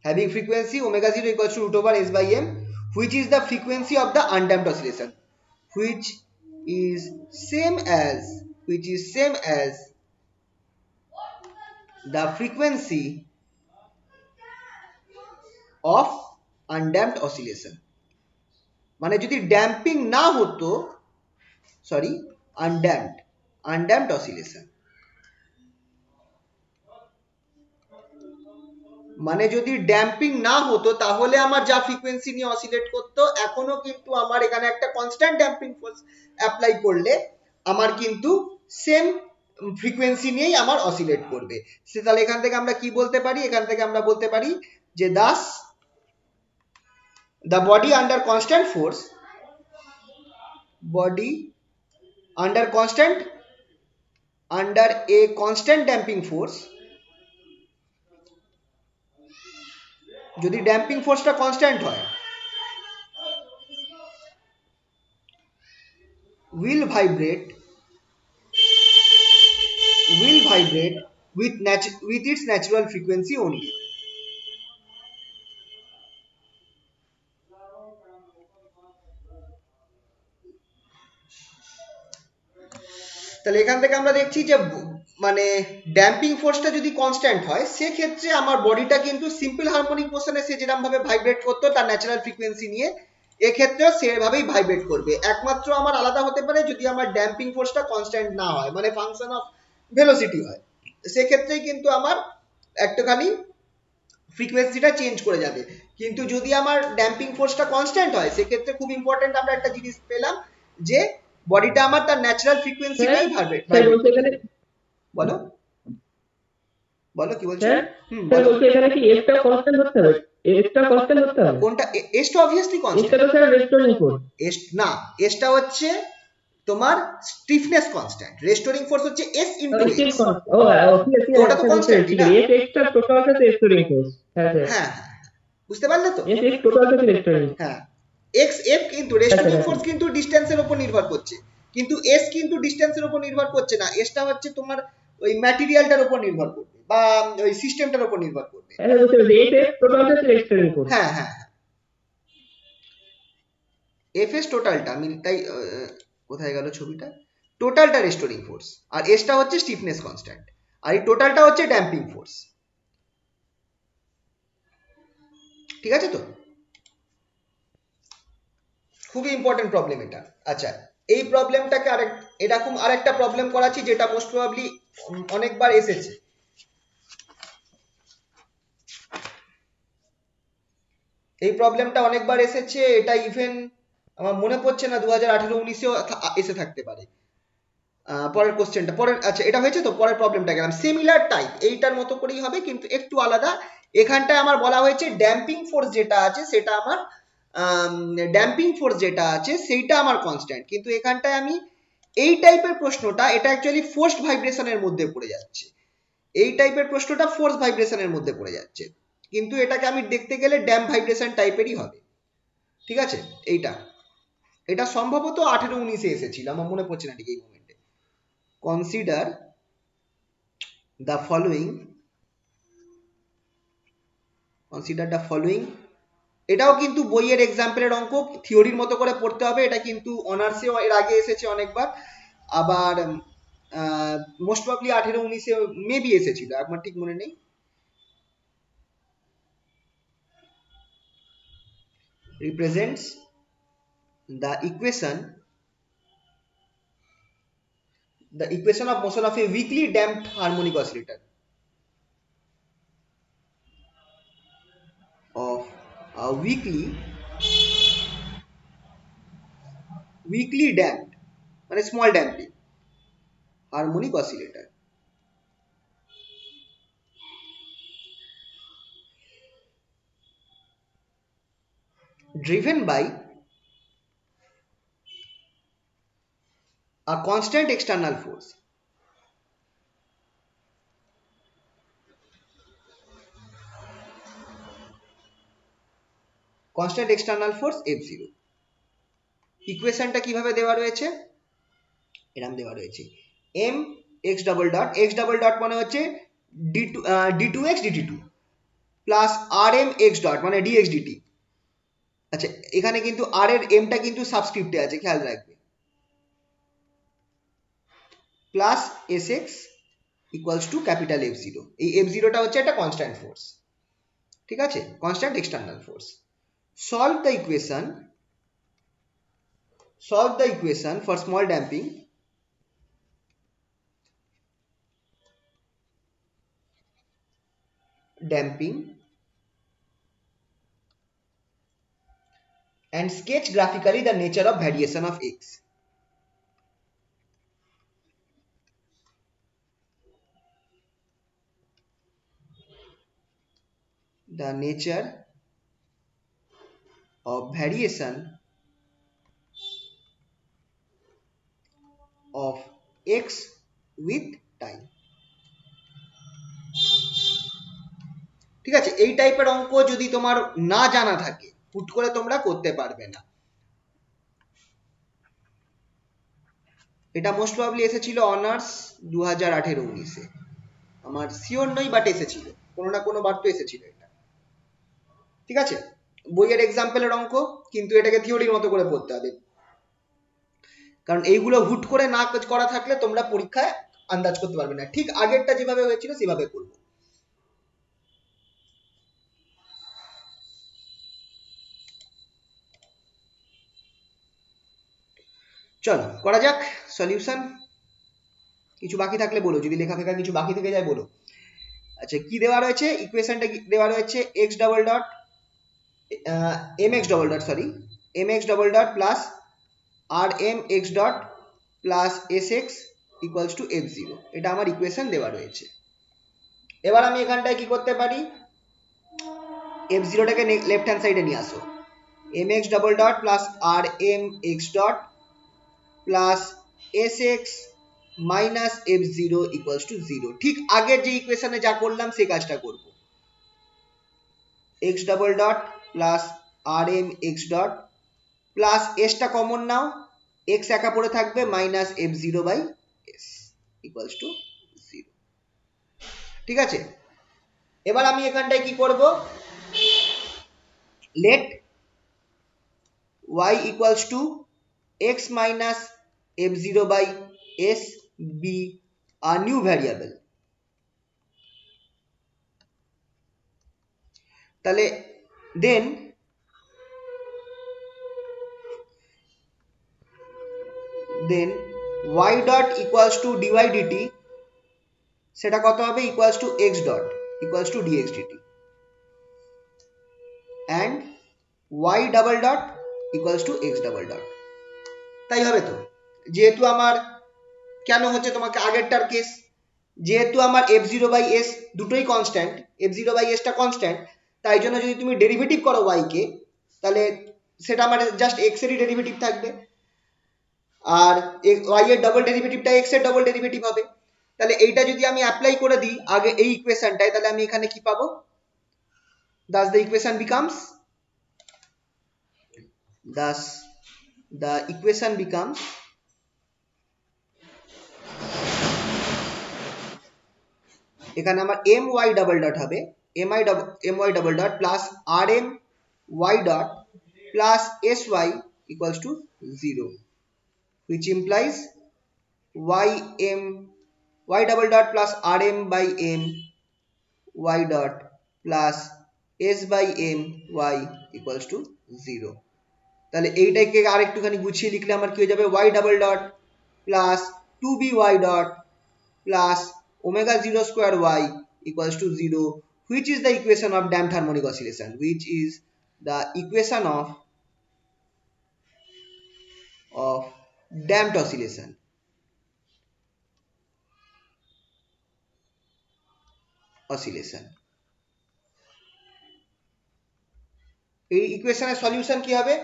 having frequency omega 0 equals to root over s by m, which is the frequency of the undamped oscillation, which is same as the frequency of undamped oscillation। মানে যদি damping না হতো, sorry undamped oscillation, মানে যদি damping না হতো তাহলে আমার যা ফ্রিকোয়েন্সি নিয়ে অসিলেট করতো, এখনো কিন্তু আমার এখানে একটা কনস্ট্যান্ট ড্যাম্পিং ফোর্স অ্যাপ্লাই করলে আমার কিন্তু সেম ফ্রিকোয়েন্সি নিয়েই আমার অসিলেট করবে। তাহলে এখান থেকে আমরা কি বলতে পারি, এখান থেকে আমরা বলতে পারি যে Das the body under constant force, under a constant damping force, যদি ড্যাম্পিং ফোর্সটা কনস্ট্যান্ট হয়, will vibrate with its natural frequency only। তাহলে এখান থেকে আমরা দেখছি যে মানে ড্যাম্পিং ফোর্সটা যদি কনস্ট্যান্ট হয়, সেক্ষেত্রে আমার বডিটা কিন্তু সিম্পল হারমোনিক মোশনে সে যেরকম ভাবে ভাইব্রেট করতো তার ন্যাচারাল ফ্রিকোয়েন্সি নিয়ে, এক্ষেত্রেও সেভাবেই ভাইব্রেট করবে। একমাত্র আমার আলাদা হতে পারে যদি আমার ড্যাম্পিং ফোর্সটা কনস্ট্যান্ট না হয়, মানে ফাংশন অফ ভেলোসিটি হয়, সেক্ষেত্রেই কিন্তু আমার একটুখানি ফ্রিকোয়েন্সিটা চেঞ্জ করে যাবে। কিন্তু যদি আমার ড্যাম্পিং ফোর্সটা কনস্ট্যান্ট হয় সেক্ষেত্রে খুব ইম্পর্টেন্ট আমরা একটা জিনিস পেলাম যে বডিটা আমার তার ন্যাচারাল স্যার ফ্রিকোয়েন্সিটাই স্যার ভাইব্রেট বলছে এখানে, বলো বলো কি বলছো? স্যার স্যার বলো। বলছে এখানে কি এফটা কনস্ট্যান্ট ধরতে হবে? এফটা কনস্ট্যান্ট ধরতে হবে? কোনটা? এসটা অবভিয়াসলি এফটা কনস্ট্যান্ট। তো স্যার রেস্টোরিং ফোর্স। এস না, এসটা হচ্ছে তোমার স্টিফনেস কনস্ট্যান্ট, রেস্টোরিং ফোর্স হচ্ছে S into still X. Constant. ও ঠিক আছে তো ওটা তো স্যার, বুঝতে পেরেছি, কনস্ট্যান্টই ঠিক না? আছে। এফ এক্সটা টোটাল হচ্ছে রেস্টোরিং ফোর্স। হ্যাঁ স্যার, হ্যাঁ, বুঝতে পারলে তো? এফ এক্স টোটাল হচ্ছে রেস্টোরিং। হ্যাঁ, এক্স এফ কিন্তু হ্যাঁ স্যার, রেস্টোরিং হ্যাঁ ফোর্স কিন্তু ডিস্টেন্সের উপর নির্ভর করছে, কিন্তু এস কিন্তু ডিস্টেন্সের উপর নির্ভর করছে না, এসটা হচ্ছে তোমার ওই ম্যাটেরিয়ালটার উপর নির্ভর করবে বা ওই সিস্টেমটার উপর নির্ভর করবে। স্যার, বুঝতে পেরেছি। এফ এক্স টোটাল হচ্ছে রেস্টোরিং ফোর্স। হ্যাঁ, এফ এস টোটালটা আমি তাই কোথায় গেল ছবিটা, টোটালটা রেস্টোরিং ফোর্স, আর এসটা হচ্ছে স্টিফনেস কনস্ট্যান্ট, আর এই টোটালটা হচ্ছে ড্যাম্পিং ফোর্স। ঠিক আছে তো? খুবই ইম্পর্টেন্ট প্রবলেম এটা। আচ্ছা, এই প্রবলেমটাকে এরকম আরেকটা প্রবলেম করাচ্ছি যেটা মোস্ট প্রবাবলি অনেকবার এসেছে। এই প্রবলেমটা অনেকবার এসেছে, এটা ইভেন আমার মনে পড়ছে না 2018-19-এও এসে থাকতে পারে। পরের কোশ্চেনটা পরের, আচ্ছা এটা হয়েছে তো, পরের প্রবলেমটা গেলাম সিমিলার টাইপ, এইটার মতো করেই হবে কিন্তু একটু আলাদা। এখানটায় আমার বলা হয়েছে ড্যাম্পিং ফোর্স যেটা আছে সেটা আমার ড্যাম্পিং ফোর্স যেটা আছে সেইটা আমার কনস্ট্যান্ট, কিন্তু এখানটায় আমি এই টাইপের প্রশ্নটা, এটা অ্যাকচুয়ালি ফোর্সড ভাইব্রেশনের মধ্যে পড়ে যাচ্ছে, এই টাইপের প্রশ্নটা ফোর্স ভাইব্রেশনের মধ্যে পড়ে যাচ্ছে, কিন্তু এটাকে আমি দেখতে গেলে ড্যাম্প ভাইব্রেশন টাইপেরই হবে। ঠিক আছে? এইটা এটা সম্ভবত 18-19-এ এসেছিল, আমার মনে পড়ছে না ঠিক এই মোমেন্টে। Consider the following, consider the following, এটাও কিন্তু বইয়ের এক্সাম্পলের অঙ্ক, থিওরির মতো করে পড়তে হবে, এটা কিন্তু অনার্সেও এর আগে এসেছে অনেকবার, আবার মোস্ট প্রবলি 18-19-এ মেবি এসেছিল, আমার ঠিক মনে নেই। Represents the equation of motion of a weakly damped harmonic oscillator of a weakly damped মানে small damping harmonic oscillator driven by a constant external force, constant external force F0। ইকুয়েশনটা কিভাবে দেওয়া রয়েছে? এরকম দেওয়া রয়েছে m x double dot, x double dot মানে হচ্ছে d2x dt2 plus rm x dot মানে dx dt। আচ্ছা, এখানে কিন্তু r এর m টা কিন্তু সাবস্ক্রিপ্টে আছে, খেয়াল রাখবে, plus sx equals to capital F0। এই F0 টা হচ্ছে একটা কনস্ট্যান্ট ফোর্স, ঠিক আছে, constant external force. Solve the equation for small damping and sketch graphically the nature of variation of x। The nature of variation of x with time। ঠিক আছে, এই টাইপের অঙ্ক যদি তোমার না জানা থাকে হুট করে তোমরা করতে পারবে না। এটা মোস্ট প্রবাবলি এসেছিল অনার্স 2018-19-এ, আমার শিওর নই বাট এসেছিল, কোনো না কোনো বার তো এসেছিল এটা। ঠিক আছে, বইয়ের এক্সাম্পলের অঙ্ক, কিন্তু এটাকে থিওরির মতো করে পড়তে হবে, কারণ এইগুলো হুট করে না করা থাকলে তোমরা পরীক্ষায় আন্দাজ করতে পারবে না। ঠিক আগেরটা যেভাবে হয়েছিল সেভাবে করবো। চলো করা যাক সলিউশন। কিছু বাকি থাকলে বলো, যদি লেখা ফেখা কিছু বাকি থেকে যায় বলো। আচ্ছা, কি দেওয়া রয়েছে ইকুয়েশনটা? দেওয়া রয়েছে x double dot mx double dot sorry mx double dot plus rmx dot plus sx equals to f0, এটা আমার ইকুয়েশন দেওয়া রয়েছে। এবার আমি এখানটায় কি করতে পারি, f0টাকে লেফট হ্যান্ড সাইডে নিয়ে আসো, mx double dot plus rmx dot plus sx minus f0 equals to 0। ঠিক আগের যে ইকুয়েশনে যা করলাম সেই কাজটা করব। x double dot plus rmx dot plus sটা কমন নাও, x একা পড়ে থাকবে, minus f0 by s equals to 0। ঠিক আছে, এবার আমি এখানটায় কি করব, let y equals to x minus f0 by s be a new variable। তাহলে then y dot equals to dy dt সেটা কত হবে, equals to x dot equals to dx dt and y double dot equals to x double dot। তাই হবে তো? যেহেতু আমার কেন হচ্ছে তোমাকে আগেরটার কেস, যেহেতু আমার f0 বাই s দুটোই কনস্ট্যান্ট, f0 বাই s টা কনস্ট্যান্ট, তাই জন্য যদি তুমি ডেরিভেটিভ করো y কে, তাহলে সেটা আমার জাস্ট x এরই ডেরিভেটিভ থাকবে, আর y এর ডবল ডেরিভেটিভটা x এর ডবল ডেরিভেটিভ হবে। তাহলে এইটা যদি আমি অ্যাপ্লাই করে দিই আগে এই ইকুয়েশনটায়, তাহলে আমি এখানে কি পাবো, thus the equation becomes এখানে আমার my ডাবল ডট হবে my double dot plus rm y dot plus sy equals to 0, which implies y double dot plus rm by m y dot plus s by m y equals to 0। তাহলে এইটাকে আরেকটুখানি গুছিয়ে লিখলে আমার কি হয়ে যাবে, y double dot plus 2by dot plus omega 0 square y equals to 0, which is the equation of damped harmonic oscillation, which is the equation of damped oscillation। এই ইকুয়েশনের সলিউশন কি হবে,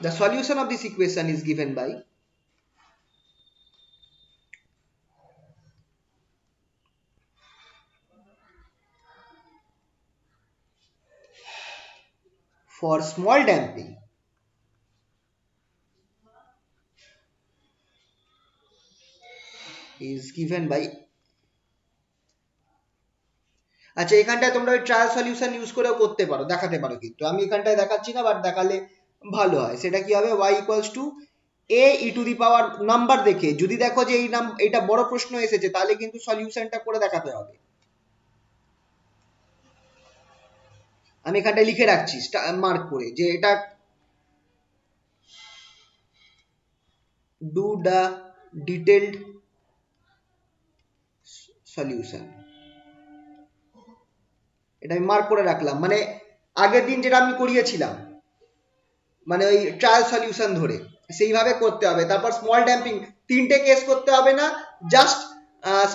the solution of this equation is given by for small damping is given by। আচ্ছা, এখানটায় তোমরা ওই trial solution use করেও করতে পারো, দেখাতে পারো, কিন্তু আমি এখানটায় দেখাচ্ছি না, বাট দেখালে ভালো হয়। সেটা কি হবে, y equals to a e to the power number দেখে, যদি দেখো যে এইটা বড় প্রশ্ন এসেছে তাহলে কিন্তু সলিউশনটা করে দেখাতে হবে। আমি এখানটায় লিখে রাখছি মার্ক করে যে এটা ডু দ্য ডিটেলড সলিউশন, এটা আমি মার্ক করে রাখলাম, মানে আগের দিন যেটা আমি করিয়েছিলাম, মানে ওই ট্রায়াল সলিউশন ধরে সেইভাবে করতে হবে। তারপর স্মল ড্যাম্পিং, তিনটে কেস করতে হবে না, জাস্ট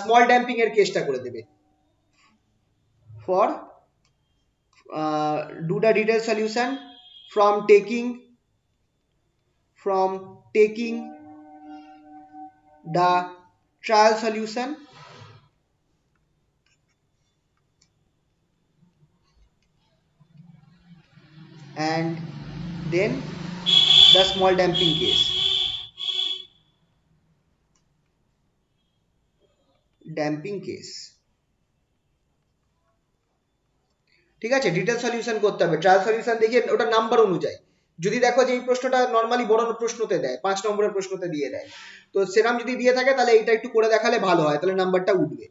স্মল ড্যাম্পিং এর কেসটা করে দেবে। For do the detail solution from taking the trial solution and then the small damping case, ঠিক আছে। ডিটেল সলিউশন করতে হবে, ট্রায়াল সলিউশন দেখে ওটা নাম্বার অনুযায়ী, যদি দেখো যে এই প্রশ্নটা নর্মালি বড় প্রশ্নতে দেয়, 5 নম্বরের প্রশ্নতে দিয়ে দেয়, তো সেরকম যদি দিয়ে থাকে তাহলে এটা একটু করে দেখালে ভালো হয়, তাহলে নাম্বারটা উঠবে।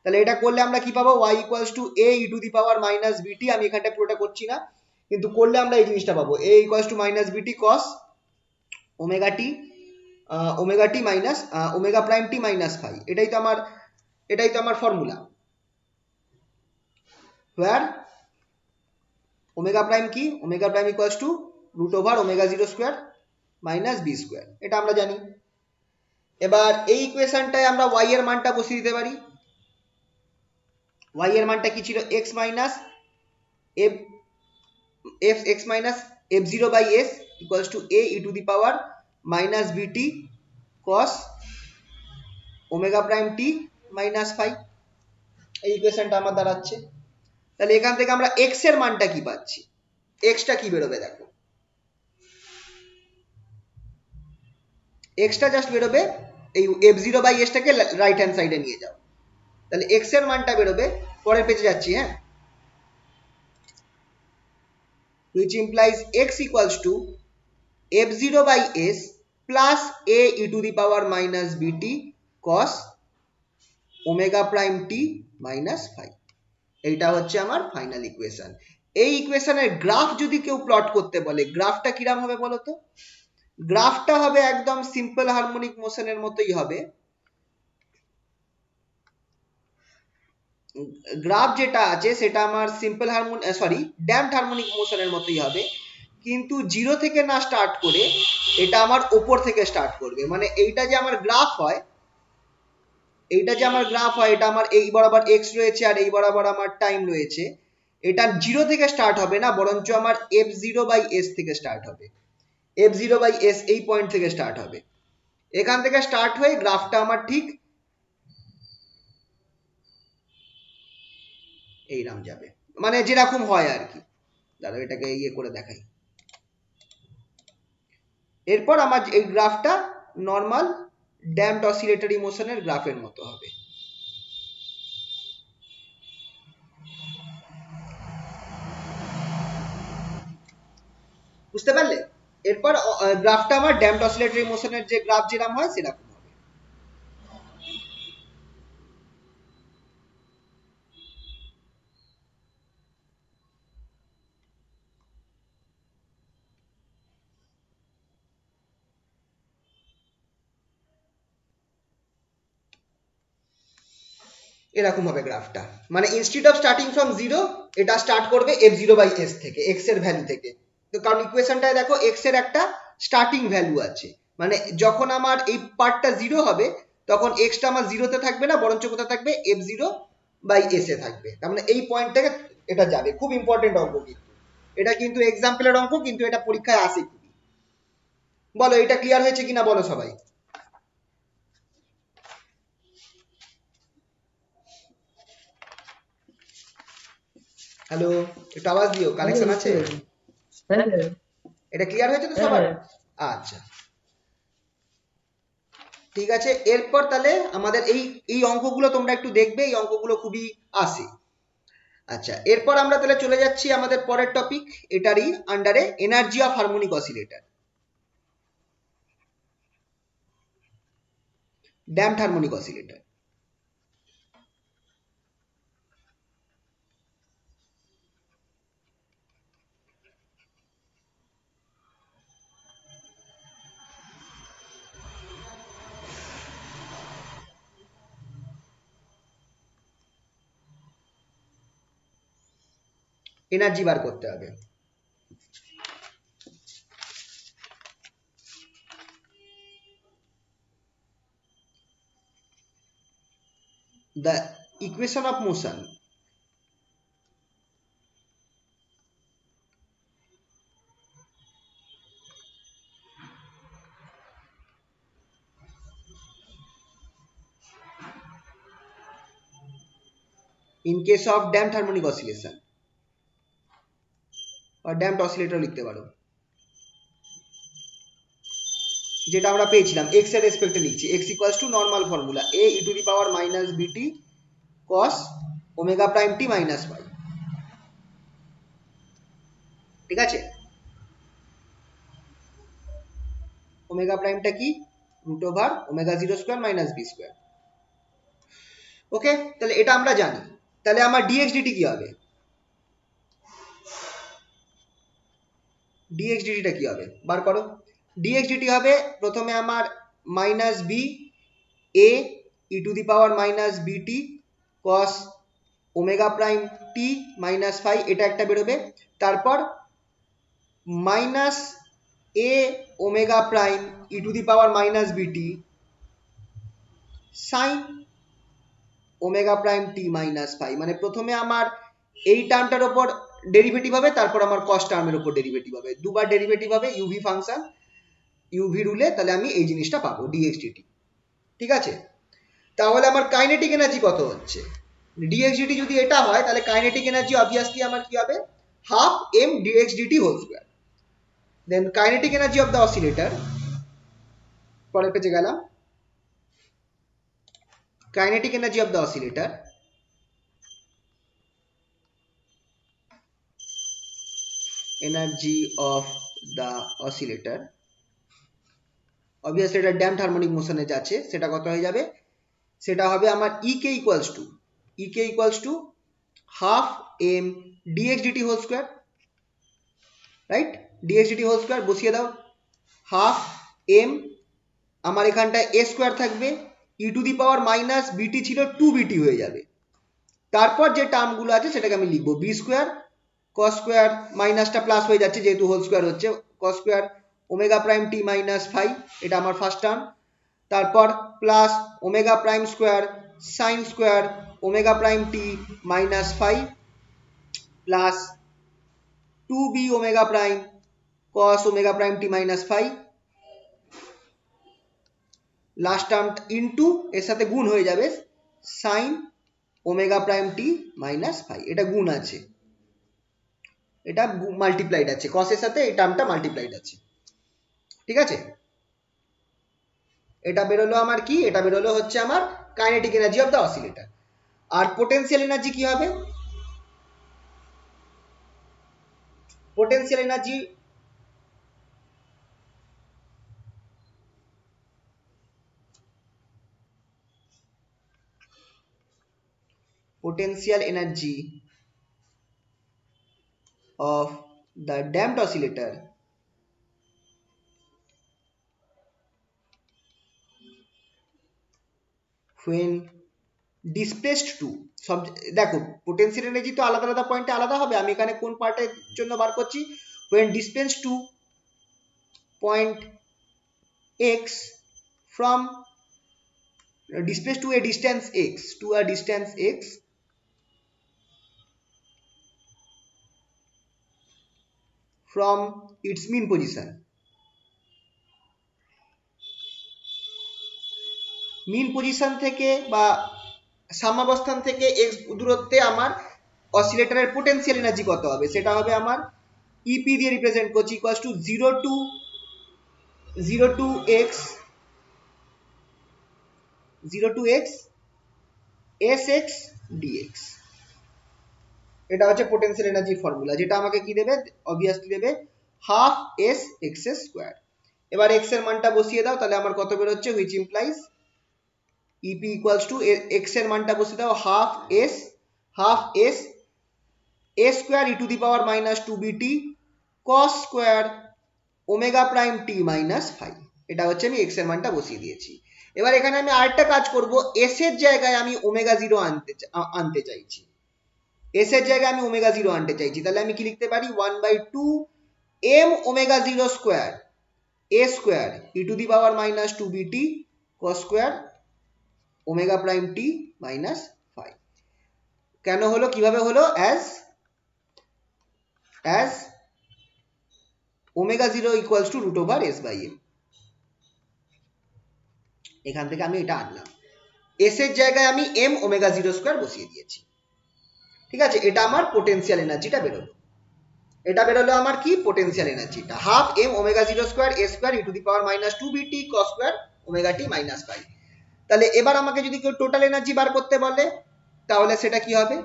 তাহলে এটা করলে আমরা কি পাবো, y equals to a e to the power minus bt, আমি এখানটা পুরোটা করছি না, কিন্তু করলে আমরা এই জিনিসটা পাবো, a equals to minus bt cos omega t omega T minus omega prime T minus phi, এটাই তো আমার ফর্মুলা, হোয়ার ওমেগা প্রাইম কি, omega prime equals to root over omega zero square minus B square, এটা আমরা জানি। এবার এই ইকুয়েশনটায় আমরা ওয়াই এর মানটা বসিয়ে দিতে পারি। ওয়াই এর মানটা কি ছিল, x minus f x minus f zero by s equals to a e to the power minus b t cos omega prime T minus phi, এই ইকুয়েশনটা আমার দাঁড়াচ্ছে। তাহলে এখান থেকে আমরা এক্স এর মানটা কি পাচ্ছি, এক্সটা কি বেরোবে দেখো, এক্সটা জাস্ট বেরোবে, এই এফ জিরো বাই এসটাকে রাইট হ্যান্ড সাইডে নিয়ে যাও, তাহলে এক্স এর মানটা বেরোবে, পরের পেজে যাচ্ছি, হ্যাঁ, which implies x equals to f0 by s plus a e to the power minus bt cos omega prime t minus phi, এইটা হচ্ছে আমার ফাইনাল ইকুয়েশন। এই ইকুয়েশনের গ্রাফ যদি কেউ প্লট করতে বলে, গ্রাফটা কিরকম হবে বলো তো, গ্রাফটা হবে একদম সিম্পল হারমোনিক মোশনের মতোই হবে। গ্রাফ যেটা আছে সেটা আমার সিম্পল ড্যাম্পড হারমোনিক মোশনের মতোই হবে, কিন্তু জিরো থেকে না স্টার্ট করে এটা আমার ওপর থেকে স্টার্ট করবে, মানে এইটা যে আমার গ্রাফ হয়, এটা আমার এই বরাবর এক্স রয়েছে আর এই বরাবর আমার টাইম রয়েছে, এটা জিরো থেকে স্টার্ট হবে না, বরঞ্চ আমার এফ জিরো বাই এস থেকে স্টার্ট হবে, এফ জিরো বাই এস এই পয়েন্ট থেকে স্টার্ট হবে, এখান থেকে স্টার্ট হয়ে গ্রাফটা আমার ঠিক এইরাম যাবে, মানে যেরকম হয় আর কি। দাঁড়াও এটাকে ইয়ে করে দেখাই। এরপর আমার এই গ্রাফটা নর্মাল ড্যাম্পড অসিলেটরি মোশনের গ্রাফের মতো হবে। বুঝতে পারলে? এরপর গ্রাফটা আমার ড্যাম্পড অসিলেটরি মোশনের যে গ্রাফ যেরকম হয় সেরকম হবে। এরকম হবে গ্রাফটা, মানে instead of starting from zero এটা স্টার্ট করবে এফ জিরো বাই এস থেকে, এক্স এর ভ্যালু থেকে। তো কারণ ইকুয়েশনটায় দেখো এক্স এর একটা স্টার্টিং ভ্যালু আছে, মানে যখন আমার এই পার্টটা জিরো হবে তখন এক্সটা আমার জিরোতে থাকবে না, বরঞ্চ কোথায় থাকবে, এফ জিরো বাই এস এ থাকবে, তার মানে এই পয়েন্ট থেকে এটা যাবে। খুব ইম্পর্টেন্ট অঙ্ক কিন্তু এটা, কিন্তু এক্সাম্পলের অঙ্ক, কিন্তু এটা পরীক্ষায় আসে খুবই। বলো এটা ক্লিয়ার হয়েছে কিনা বলো সবাই। হ্যালো, একটু আওয়াজ দিও, কানেকশন আছে? এটা ক্লিয়ার হয়েছে তো সবার? আচ্ছা ঠিক আছে। এরপর তাহলে আমাদের এই এই অঙ্কগুলো তোমরা একটু দেখবে, এই অঙ্কগুলো খুবই আসে। আচ্ছা এরপর আমরা তাহলে চলে যাচ্ছি আমাদের পরের টপিক, এটারই আন্ডারে energy of harmonic oscillator, damped harmonic oscillator. Energy বার করতে হবে। The equation of motion in case of damped harmonic oscillation, or damped oscillator লিখতে পারো, যেটা আমরা পেয়েছিলাম x এর রেসপেক্টে লিখছি, x equals to normal formula a e to the power minus BT cos omega prime T minus phi, ঠিক আছে। ওমেগা প্রাইমটা কি, root over omega zero square minus B square. Okay, তাহলে এটা আমরা জানি। তাহলে আমার dx dt কি হবে, dx dt টা কি হবে বার করো। dx dt হবে প্রথমে আমার minus b a e to the power minus b t cos omega prime T minus phi, এটা একটা বেরোবে। তারপর minus a omega prime e to the power minus b t sine omega prime T minus phi, মানে প্রথমে আমার এই টার্মটার ওপর derivative হবে, তারপর আমার কস টার্মের উপর ডেরিভেটিভ হবে, দুবার ডেরিভেটিভ হবে ইউভি ফাংশন ইউভি রুলে, তাহলে আমি এই জিনিসটা পাবো ডিএক্স ডিটি। ঠিক আছে, তাহলে আমার কাইনেটিক এনার্জি কত হচ্ছে, ডিএক্স ডিটি যদি এটা হয় তাহলে কাইনেটিক এনার্জি অবভিয়াসলি আমার কি হবে, half M dx DT whole square. Then kinetic energy of the oscillator, পরের পেজে গেলাম, kinetic energy of the oscillator energy of the oscillator obviously এটা ড্যাম্পড হারমোনিক মোশনে যাচ্ছে, সেটা কত হয়ে যাবে, সেটা হবে আমার EK equals to half M dx DT whole square, right, DX DT whole square বসিয়ে দাও, হাফ এম আমার এখানটায় এ স্কোয়ার থাকবে, ই টু দি পাওয়ার মাইনাস বিটি ছিল 2বিটি হয়ে যাবে, তারপর যে টার্মগুলো আছে সেটাকে আমি লিখবো বি স্কোয়ার কস স্কোয়ার, মাইনাসটা প্লাস হয়ে যাচ্ছে যেহেতু হোল স্কোয়ার হচ্ছে, কস স্কোয়ার ওমেগা প্রাইম টি মাইনাস ফাই, এটা আমার ফার্স্ট টার্ম, তারপর plus omega prime square sine square omega prime টি minus phi plus 2b omega prime cos omega prime টি minus phi, last term into এর সাথে গুণ হয়ে যাবে sine omega prime টি minus phi, এটা গুণ আছে, এটা মাল্টিপ্লাইড আছে, কসের সাথে এই টার্মটা মাল্টিপ্লাইড আছে। ঠিক আছে, এটা বেরোলো আমার কি, এটা বেরোলো হচ্ছে আমার kinetic energy of the oscillator. আর পোটেনশিয়াল এনার্জি কি হবে, potential energy potential energy of the damped oscillator when displaced to, সব দেখো পোটেনশিয়াল এনার্জি তো আলাদা আলাদা পয়েন্টে আলাদা হবে, আমি এখানে কোন পার্টের জন্য বার করছি, when displaced to point x from displaced to a distance x from its mean position, mean position থেকে বা সাম্যাবস্থান থেকে এক্স দূরত্বে আমার অসিলেটরের পোটেনশিয়াল এনার্জি কত হবে, সেটা হবে আমার ইপি দিয়ে রিপ্রেজেন্ট করছি equals to 0 to x s x d x, এটা হচ্ছে পোটেনশিয়াল এনার্জি ফর্মুলা, যেটা আমাকে কি দেবে, অবভিয়াসলি দেবে হাফ এস এক্স স্কোয়ার। এবার এক্স এর মানটা বসিয়ে দাও, তাহলে আমার কত বের হচ্ছে, which implies EP equals to X এর মানটা বসিয়ে দাও half S A square E to the power minus 2বিটি কস স্কোয়ার ওমেগা প্রাইম টি মাইনাস ফাই, এটা হচ্ছে আমি এক্স এর মানটা বসিয়ে দিয়েছি। এবার এখানে আমি আরেকটা কাজ করব, এস এর জায়গায় আমি ওমেগা জিরো আনতে চাইছি, এস এর জায়গায় আমি ওমেগা জিরো আনতে চাইছি, তাহলে আমি কি লিখতে পারি 1/2 M omega zero square A square E to the power minus 2বিটি কস স্কোয়ার ওমেগা প্রাইম টি মাইনাস ফাই। কেন হলো, কিভাবে হলো, as omega zero equals to root over S by M, এখান থেকে আমি এটা আনলাম, এস এর জায়গায় আমি এম ওমেগা জিরো স্কোয়ার বসিয়ে দিয়েছি। ঠিক আছে, এটা আমার পোটেনশিয়াল এনার্জিটা বেরোলো, এটা বেরোলো আমার কি পোটেনশিয়াল এনার্জিটা half M omega zero square A square E to the power minus 2বিটি কস স্কোয়ার ওমেগা টি মাইনাস ফাই। তাহলে এবার আমাকে যদি কেউ টোটাল এনার্জি বার করতে বলে তাহলে সেটা কি হবে,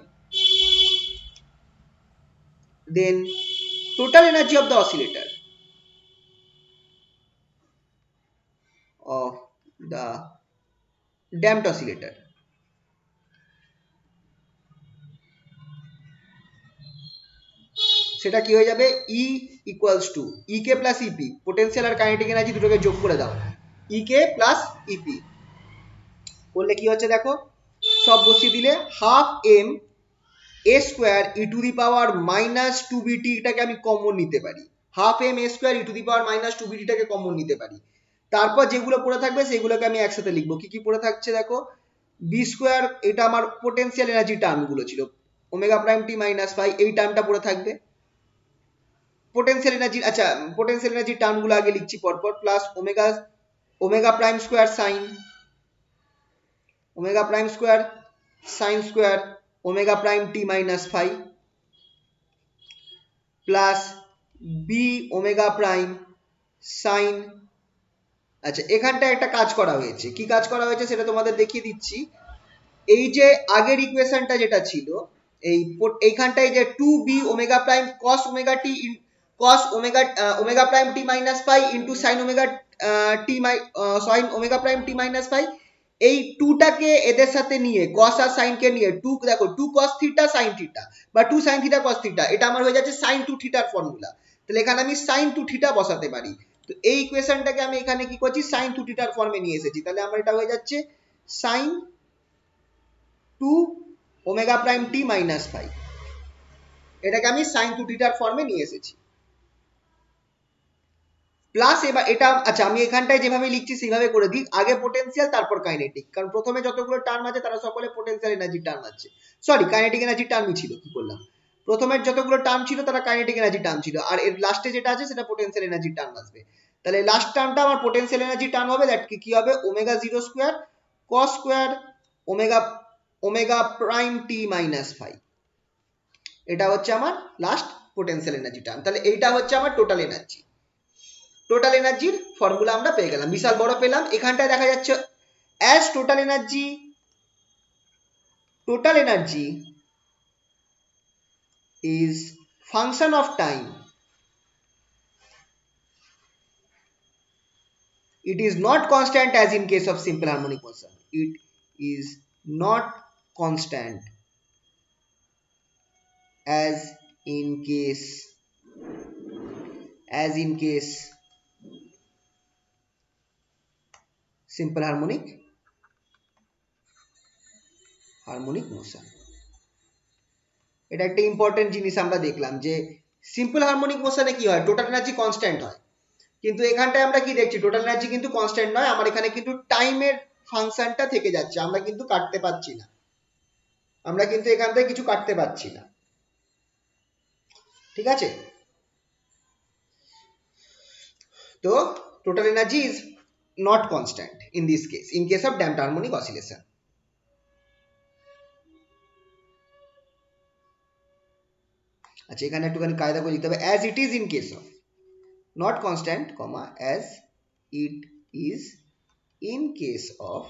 then total energy of the oscillator of the damped oscillator সেটা কি হয়ে যাবে, E equals to E K plus EP, potential আর কাইনেটিক এনার্জি দুটোকে যোগ করে দাও, ইকে প্লাস ইপি করলে কি হচ্ছে দেখো, সব বসিয়ে দিলে half M A square E to the power minus two বিটিটাকে আমি কমন নিতে পারি, half M A square E to the power minus two বিটিটাকে কমন নিতে পারি। তারপর যেগুলো পড়ে থাকবে সেগুলোকে আমি একসাথে লিখবো। কি কি পড়ে থাকছে দেখো, বি স্কোয়ার, এটা আমার পোটেনশিয়াল এনার্জি টার্মগুলো ছিল, ওমেগা প্রাইম টি মাইনাস ফাই এই টার্মটা পড়ে থাকবে। পোটেনশিয়াল এনার্জি, আচ্ছা পোটেনশিয়াল এনার্জি টার্মগুলো আগে লিখছি পরপর, plus omega omega prime square sine, omega prime square sine square omega prime টি minus phi plus B omega prime sine. আচ্ছা এখানটায় একটা কাজ করা হয়েছে, কি কাজ করা হয়েছে সেটা তোমাদের দেখিয়ে দিচ্ছি। এই যে আগের ইকুয়েশনটা যেটা ছিল, এইখানটায় যে two B omega prime cos omega T cos omega omega prime টি minus phi into sine omega T sine omega prime টি মাইনাস ফাই, এই টুটাকে এদের সাথে নিয়ে কস আর সাইনকে নিয়ে টু, দেখো two cos theta sine theta বা two sine theta cos theta, এটা আমার হয়ে যাচ্ছে সাইন টু থিটার ফর্মুলা। তাহলে এখানে আমি সাইন টু থিটা বসাতে পারি। তো এই ইকুয়েশনটাকে আমি এখানে কি করছি, সাইন টু থিটার ফর্মে নিয়ে এসেছি। তাহলে আমার এটা হয়ে যাচ্ছে সাইন টু ওমেগা প্রাইম টি মাইনাস ফাই, এটাকে আমি সাইন টু থিটার ফর্মে নিয়ে এসেছি। প্লাস এবার এটা, আচ্ছা আমি এখানটায় যেভাবে লিখছি সেইভাবে করে দিই, আগে পোটেনশিয়াল তারপর কাইনেটিক, কারণ প্রথমে যতগুলো টার্ম আছে তারা সকলে পোটেনশিয়াল এনার্জি টার্ম আছে, সরি কাইনেটিক এনার্জি টার্মই ছিল, কি করলাম, প্রথমের যতগুলো টার্ম ছিল তারা কাইনেটিক এনার্জি টার্ম ছিল, আর এর লাস্টে যেটা আছে সেটা পোটেনশিয়াল এনার্জি টার্ম আসবে। তাহলে লাস্ট টার্মটা আমার পোটেনশিয়াল এনার্জি টার্ম হবে, দ্যাট কি হবে, omega zero square cos square omega omega prime টি মাইনাস ফাই, এটা হচ্ছে আমার লাস্ট পোটেনশিয়াল এনার্জি টার্ম। তাহলে এইটা হচ্ছে আমার টোটাল এনার্জি। টোটাল এনার্জির ফর্মুলা আমরা পেয়ে গেলাম, বিশাল বড় পেলাম। এখানটায় দেখা যাচ্ছে as total energy is function of time, it is not constant as in case of simple harmonic motion, it is not constant as in case simple harmonic motion। এটা একটা ইম্পর্টেন্ট জিনিস আমরা দেখলাম যে সিম্পল হারমোনিক মোশনে কি হয়, total energy constant হয়, কিন্তু এখানটায় আমরা কি দেখছি, টোটাল এনার্জি কিন্তু কনস্ট্যান্ট নয়, আমার এখানে কিন্তু টাইমের ফাংশনটা থেকে যাচ্ছে, আমরা কিন্তু কাটতে পারছি না, আমরা কিন্তু এখান থেকে কিছু কাটতে পারছি না, ঠিক আছে। তো total energy is not constant in this case, in case of damped harmonic oscillation. আচ্ছা এখানে একটুখানি কায়দা করে লিখতে হবে, as it is in case of, not constant comma as it is in case of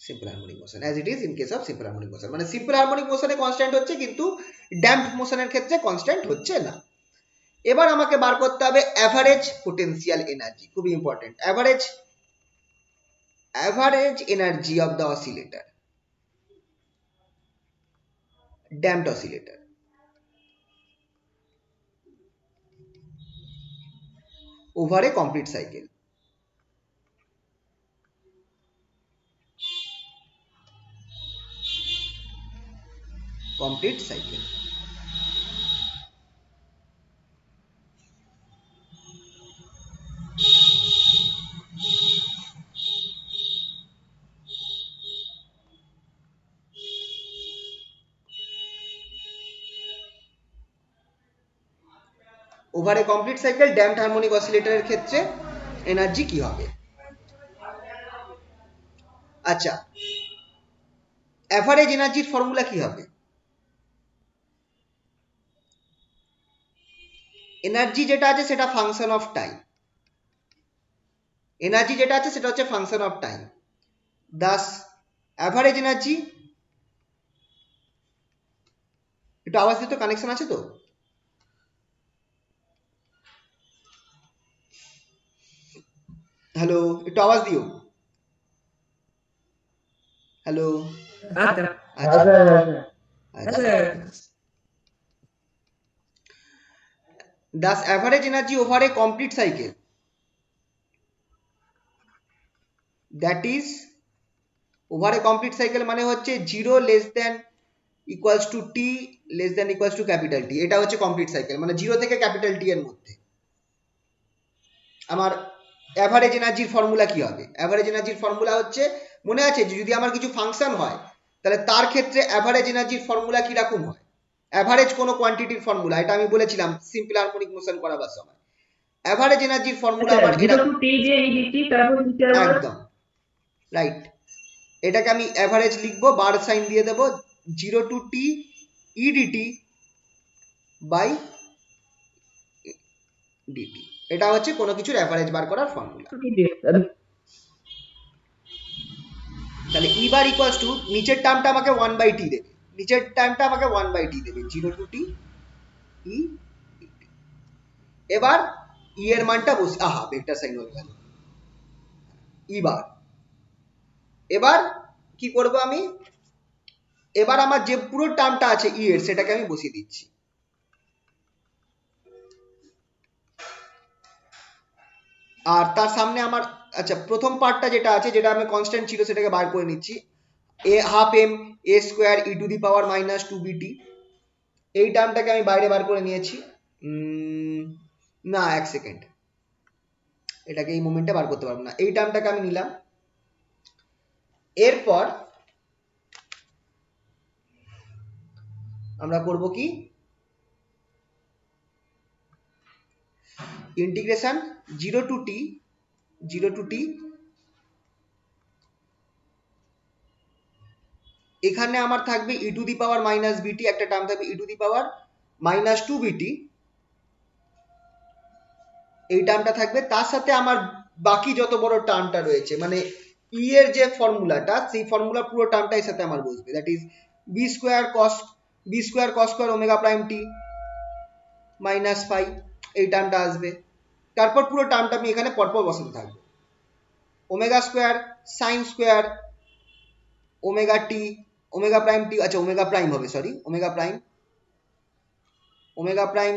simple harmonic motion, as it is in case of simple harmonic motion, মানে simple harmonic মোশনে constant হচ্ছে কিন্তু ড্যাম্পড মোশনের ক্ষেত্রে constant হচ্ছে না। এবার আমাকে বার করতে হবে অ্যাভারেজ পোটেনশিয়াল এনার্জি, খুবই important, average energy of the oscillator, damped oscillator over a complete cycle. Complete cycle over a complete cycle damped harmonic অসিলেটরের ক্ষেত্রে এনার্জি কি হবে। আচ্ছা অ্যাভারেজ এনার্জির ফর্মুলা কি হবে, এনার্জি যেটা আছে সেটা ফাংশন অফ টাইম, এনার্জি যেটা আছে সেটা হচ্ছে function of time, Das average energy, একটু আওয়াজ দিতে, কানেকশন আছে তো, হ্যালো একটু আওয়াজ দিও, হ্যালো, আচ্ছা আচ্ছা আচ্ছা thus average energy over a complete cycle that is over a complete cycle মানে হচ্ছে 0 less than equals to T less than equals to capital টি, এটা হচ্ছে কমপ্লিট সাইকেল, মানে 0 থেকে ক্যাপিটাল টি এর মধ্যে। আমার অ্যাভারেজ এনার্জির ফর্মুলা কি হবে? অ্যাভারেজ এনার্জির ফর্মুলা হচ্ছে, মনে আছে যে যদি আমার কিছু ফাংশন হয় তাহলে তার ক্ষেত্রে অ্যাভারেজ এনার্জির ফর্মুলা কিরকম হয়? অ্যাভারেজ কোনো কোয়ান্টিটির ফর্মুলা, এটা আমি বলেছিলাম সিম্পল হারমোনিক মোশন করাবার সময়। অ্যাভারেজ এনার্জির ফর্মুলা আচ্ছা আমার জিরো এরকম, টু টি যে এই ডিটি তারপর দিতে হবে একদম রাইট। এটাকে আমি অ্যাভারেজ লিখবো, বার সাইন দিয়ে দেবো, 0 to t e d t by d t. এটা হচ্ছে কোনো কিছুর অ্যাভারেজ বার করার ফর্মুলা। তাহলে ই বার ইকুয়ালস টু, নিচের টার্মটা আমাকে 1 বাই টি দেবে, নিচের টার্মটা আমাকে 1 বাই টি দেবে, 0 টু টি ই। এবার ই এর মানটা বসে, আহা ভেক্টর সাইন হয়ে গেল। এবার এবার কি করব আমি? এবার আমার যে পুরো টার্মটা আছে ই এর, সেটাকে আমি বসিয়ে দিচ্ছি। আর তার সামনে আমার, আচ্ছা প্রথম পার্টটা যেটা আছে, যেটা আমি কনস্ট্যান্ট ছিল সেটাকে বার করে নিচ্ছি, A half M A square E to the power minus 2 BT, এই টার্মটাকে আমি বাইরে বার করে নিয়েছি। না এক সেকেন্ড, এটাকে এই মোমেন্টে বার করতে পারবো না, এই টার্মটাকে আমি নিলাম। এরপর আমরা করব কি, ইন্টিগ্রেশন 0 টু টি এখানে আমার থাকবে ই টু দি পাওয়ার মাইনাস বিটি, একটা টার্ম থাকবে ই to the power minus 2 BT, এই টার্মটা থাকবে। তার সাথে আমার বাকি যত বড় টার্মটা রয়েছে, মানে ই এর যে ফর্মুলাটা, সেই ফর্মুলা পুরো টার্মটা এর সাথে আমার বসবে, that is b square cos square omega prime T minus phi, এই টার্মটা আসবে। তারপর পুরো টার্মটা আমি এখানে পরপর বসাতে থাকবো, omega square sine square omega T omega prime T, আচ্ছা ওমেগা প্রাইম হবে, সরি ওমেগা প্রাইম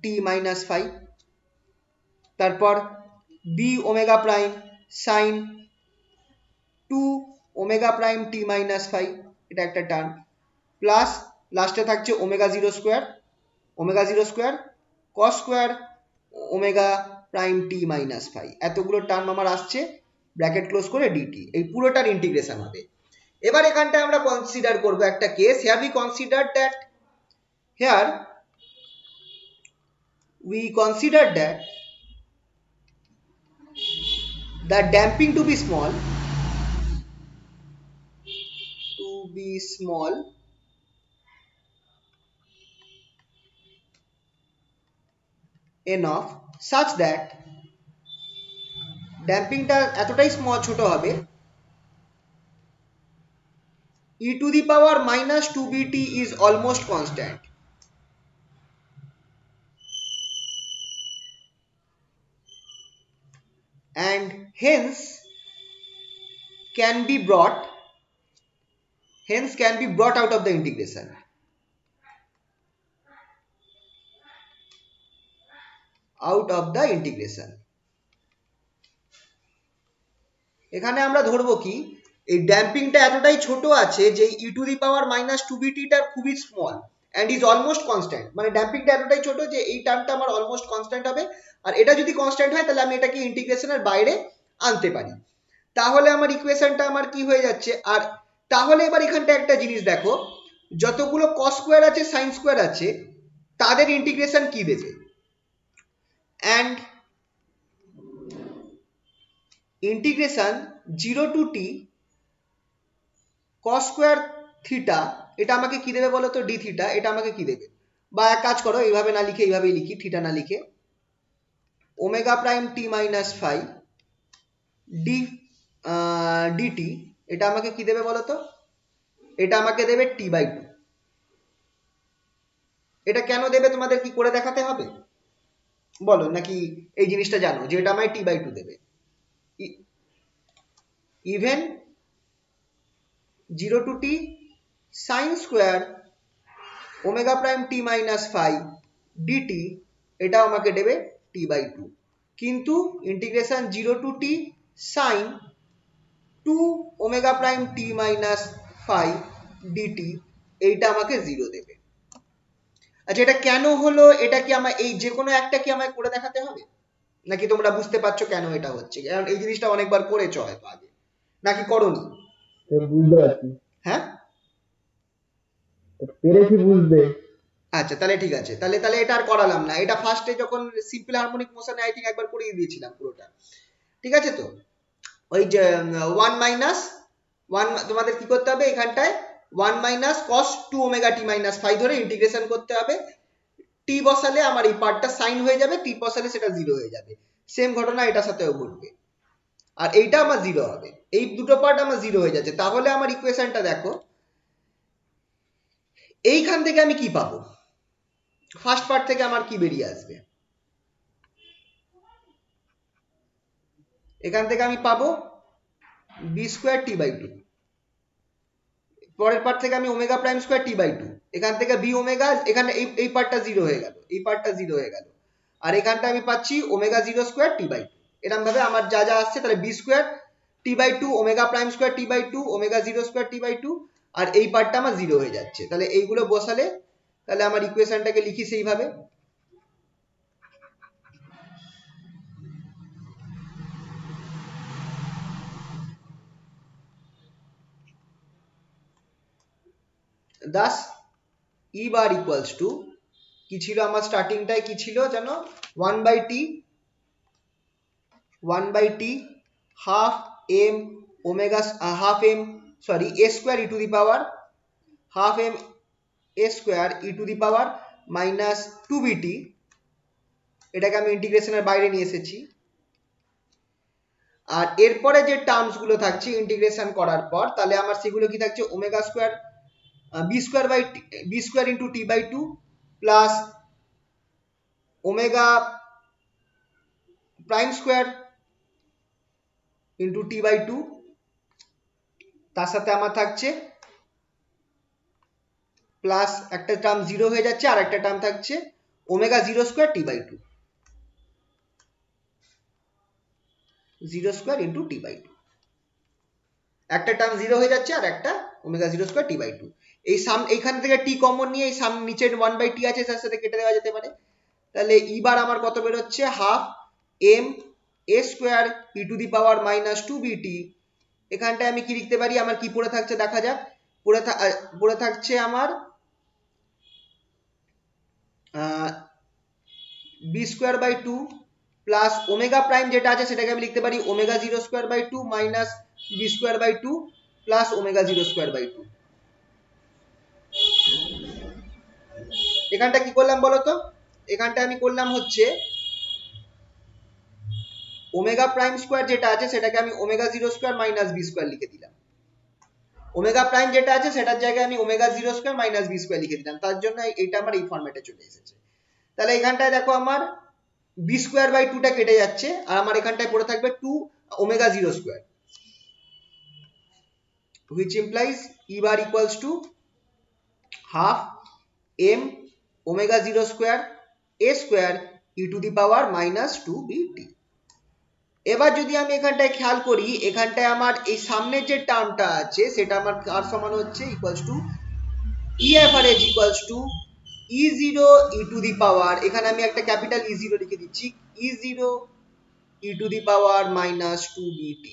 টি মাইনাস ফাই, তারপর B omega prime sine 2 omega prime টি মাইনাস ফাই, এটা একটা টার্ম, প্লাস লাস্টে থাকছে omega zero square cos square omega prime টি minus phi, এতগুলো term আমার আসছে, ব্র্যাকেট ক্লোজ করে ডিটি, এই পুরোটার ইন্টিগ্রেশন হবে। এবার এখানটায় আমরা কনসিডার করব একটা case, here we consider that the damping to be small enough such that ড্যাম্পিংটা এতটাই ছোট হবে, e to the power minus 2 bt is almost constant and hence can be brought out of the integration. এখানে আমরা ধরবো কি, এই ড্যাম্পিংটা এতটাই ছোট আছে যে ই টু দি পাওয়ার মাইনাস 2 বিটিটা খুবই small and is almost constant, মানে ড্যাম্পিংটা এতটাই ছোট যে এই টার্মটা আমার অলমোস্ট কনস্ট্যান্ট হবে। আর এটা যদি কনস্ট্যান্ট হয় তাহলে আমি এটাকে ইন্টিগ্রেশনের বাইরে আনতে পারি, তাহলে আমার ইকুয়েশনটা আমার কি হয়ে যাচ্ছে। আর তাহলে এবার এখানটা একটা জিনিস দেখো, যতগুলো কস স্কোয়ার আছে সাইন স্কোয়ার আছে তাদের ইন্টিগ্রেশন কি দেবে, and integration 0 to t cos square theta, এটা আমাকে কি দেবে বলো তো, ডি থিটা, এটা আমাকে কি দেবে, বা এক কাজ করো এইভাবে না লিখে এইভাবেই লিখি, থিটা না লিখে, ওমেগা প্রাইম টি মাইনাস ফাই ডি ডিটি, এটা আমাকে কি দেবে বলো তো, এটা আমাকে দেবে টি বাই 2। এটা কেন দেবে তোমাদের কি করে দেখাতে হবে বলো, নাকি এই জিনিসটা জানো যে এটা আমায় টি বাই 2 দেবে? Even 0 to T sign square omega prime T minus phi DT, এটাও আমাকে দেবে টি বাই 2, কিন্তু integration 0 to T sign two omega prime T minus 5 DT, এইটা আমাকে 0 দেবে। আচ্ছা, এটা কেন হলো? এটা কি আমার এই যে কোনো একটা কি আমায় করে দেখাতে হবে, নাকি তোমরা বুঝতে পারছো কেন এটা হচ্ছে? কারণ এই জিনিসটা অনেকবার করেছো হয়তো আগে, নাকি করোনি? বুঝতে পারছি, হ্যাঁ, পেরেছি বুঝতে। আচ্ছা তাহলে ঠিক আছে, তাহলে তাহলে এটা আর করালাম না। এটা ফার্স্টে যখন সিম্পল হারমোনিক মোশনে আই থিঙ্ক একবার করিয়ে দিয়েছিলাম পুরোটা, ঠিক আছে? তো ওই যে 1 তোমাদের কি করতে হবে এখানটায়, 1 - cos 2 ওমেগা টি মাইনাস 5 ধরে ইন্টিগ্রেশন করতে হবে। টি বসালে আমার এই পার্টটা সাইন হয়ে যাবে, টি বসালে সেটা 0 হয়ে যাবে। সেম ঘটনা এটার সাথেও ঘটবে, আর এইটা আমার 0 হবে। এই দুটো পার্ট আমার 0 হয়ে যাচ্ছে। তাহলে আমার ইকুয়েশনটা দেখো, এইখান থেকে আমি কি পাবো? ফার্স্ট পার্ট থেকে আমার কি বেরিয়ে আসবে? এখান থেকে আমি পাবো b square T by two. পরের পার্ট থেকে আমি omega prime square T by two. এখান থেকে বি ওমেগা, এখানে এই পার্টটা 0 হয়ে গেল, এই পার্টটা 0 হয়ে গেল, আর এখানটা আমি পাচ্ছি omega 0 square T by two. এরকম ভাবে আমার যা যা আসছে, তাহলে B square T by two, omega prime square T by two, omega 0 square T by two, আর এই পার্টটা আমার 0 হয়ে যাচ্ছে। তাহলে এইগুলো বসালে তাহলে আমার ইকুয়েশনটাকে লিখি সেইভাবে। Thus e bar equals to, কি ছিল আমার স্টার্টিংটায়, কি ছিল জানো? 1/t, 1/t half M omega, half m, sorry, a square E to the power half m a square E to the power minus 2bt। এটাকে আমি ইন্টিগ্রেশনের বাইরে নিয়ে এসেছি। আর এরপরে যে টার্মস গুলো থাকছে ইন্টিগ্রেশন করার পর, তাহলে আমার সেগুলো কি থাকছে? Omega square b square into t by two plus omega prime square into t by two, তার সাথে আমার থাকছে প্লাস একটা টার্ম 0 হয়ে যাচ্ছে, আর একটা টার্ম থাকছে omega 0 square T by two, 0 square into t by two. একটা টার্ম 0 হয়ে যাচ্ছে, আর একটা omega 0 square T by two. এইখান থেকে টি কমন নিয়ে এই নিচের 1/t আছে তার সাথে কেটে দেওয়া যেতে পারে। তাহলে এবার আমার কত বেরোচ্ছে? Half M A square E to the power minus 2bt। এখানটায় আমি কি লিখতে পারি? আমার কি পড়ে থাকছে দেখা যাক। পড়ে থাকছে আমার b square by two plus omega prime যেটা আছে সেটাকে আমি লিখতে পারি omega 0 square by two minus B square by two plus omega 0 square by two. এখানটা কি করলাম বলতো? এখানটা আমি করলাম হচ্ছে ওমেগা প্রাইম স্কোয়ার যেটা আছে সেটাকে আমি omega 0 square minus B square লিখে দিলাম। ওমেগা প্রাইম যেটা আছে সেটার জায়গায় আমি omega 0 square minus B square লিখে দিলাম। তার জন্য এটা আমার এই ফরম্যাটে চলে এসেছে। তাহলে এখানটায় দেখো আমার বি স্কোয়ার বাই টুটা কেটে যাচ্ছে, আর আমার এখানটায় পড়ে থাকবে 2 omega 0 square, which implies E bar equals to half m omega 0 square a square e to the power minus 2bt। এবার যদি আমি এখানটায় খেয়াল করি, এখানটায় আমার এই সামনের যে টার্মটা আছে সেটা আমার কার সমান হচ্ছে? Equals to E average equals to E0 e to the power, এখানে আমি একটা ক্যাপিটাল E0 লিখে দিচ্ছি, E0 e to the power minus 2bt।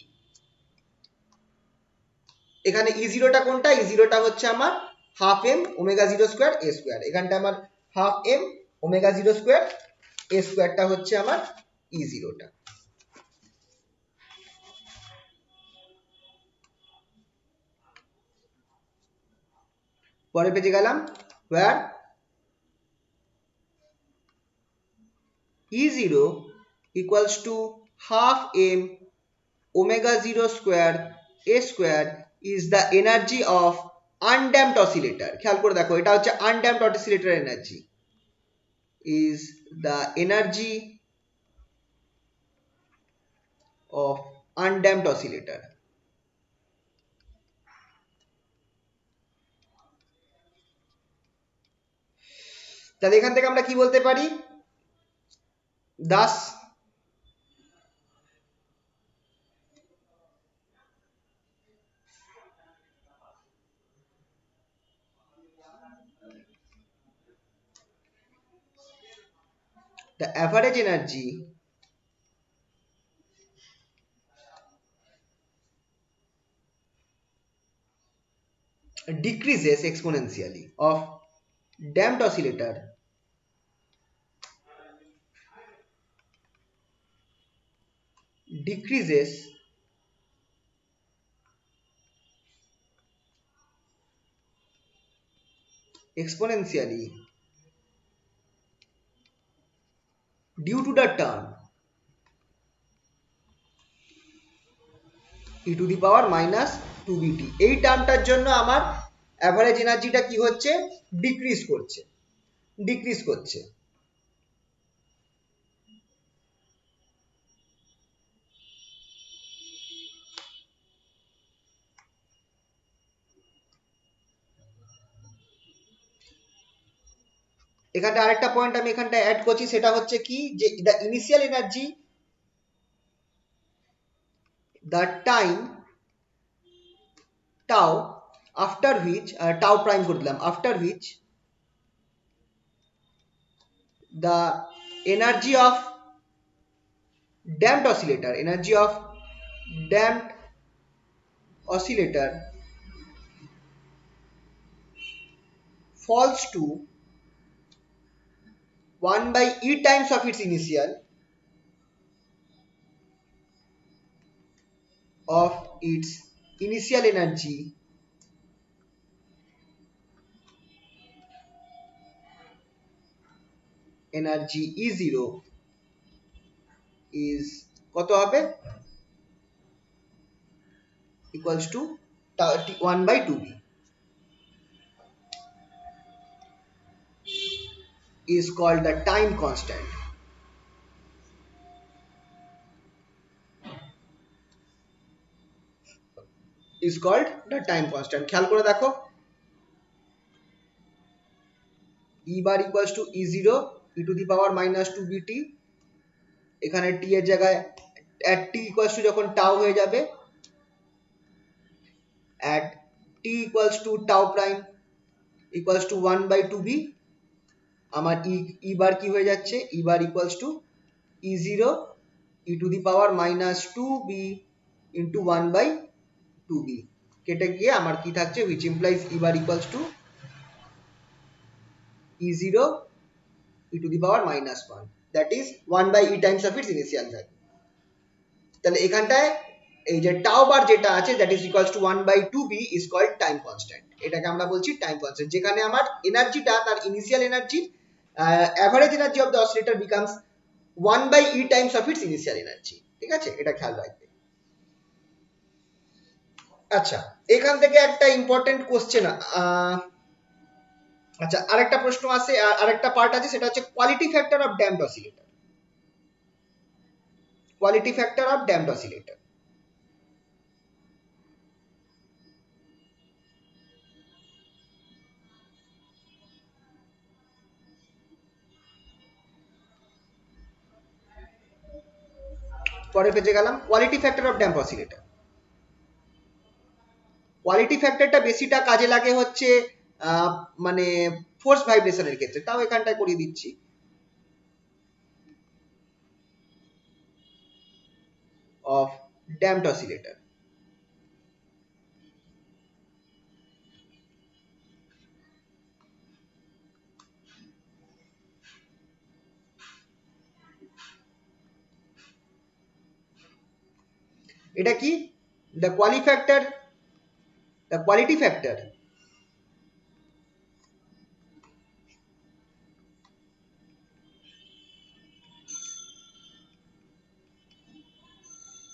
এখানে E0 টা কোনটা? E0 টা হচ্ছে আমার half M omega 0 square A square. এখানটা আমার হাফ এম ওমেগা 0 স্কোয়ার এ স্কোয়ারটা হচ্ছে আমার E0 টা। পরের পেজে গেলাম, where E0 equals to half m omega 0 square a square is the energy of undamped oscillator। খেয়াল করে দেখো, এটা হচ্ছে undamped oscillator energy, is the energy of undamped oscillator। তাহলে এখান থেকে আমরা কি বলতে পারি? Das the average energy decreases exponentially of damped oscillator decreases exponentially due to the term e to the power minus 2bt। এই টার্মটার জন্য আমার অ্যাভারেজ এনার্জিটা কি হচ্ছে, ডিক্রিজ করছে। এখানটা আরেকটা পয়েন্ট আমি এখানটা অ্যাড করছি, সেটা হচ্ছে কি যে the initial energy, the time tau after which tau prime করে দিলাম, after which the energy of damped oscillator falls to 1 by e times of its initial energy E0 is কত হবে, equals to 1 by 2b is called the time constant। is called the time constant। খেয়াল করে দেখো, e bar equals to e0 e to the power minus 2bt, এখানে t এর জায়গায় at t equals to যখন tau হয়ে যাবে, at t equals to tau prime equals to 1 by 2b, আমার e bar কি হয়ে যাচ্ছে, e bar equals to e0 e to the power minus 2b into 1 by 2b, কেটে গিয়ে আমার কি থাকছে, which implies e bar equals to e0 e to the power minus 1, that is 1 by e times of its initial value। তাহলে এখানটায় এই যে tau বার যেটা আছে, that is equals to 1 by 2b is called time constant। এটাকে আমরা বলছি time constant, যেখানে আমার এনার্জিটা তার initial energy average energy of the oscillator becomes 1 by e Times of its initial energy. ঠিক আছে, এটা খেয়াল রাখবে। আচ্ছা, এখান থেকে একটা ইম্পর্টেন্ট কোশ্চেন, আচ্ছা আরেকটা প্রশ্ন আছে, আরেকটা পার্ট আছে, সেটা হচ্ছে quality factor of damped oscillator. Quality factor of damped oscillator, পরের পেজে গেলাম। Quality factor of damped oscillator, quality ফ্যাক্টরটা বেশিটা কাজে লাগে হচ্ছে মানে ফোর্স ভাইব্রেশনের ক্ষেত্রে, তাও এখানটায় করিয়ে দিচ্ছি। অফ ড্যাম্পড অসিলেটর, এটা কি, the quality factor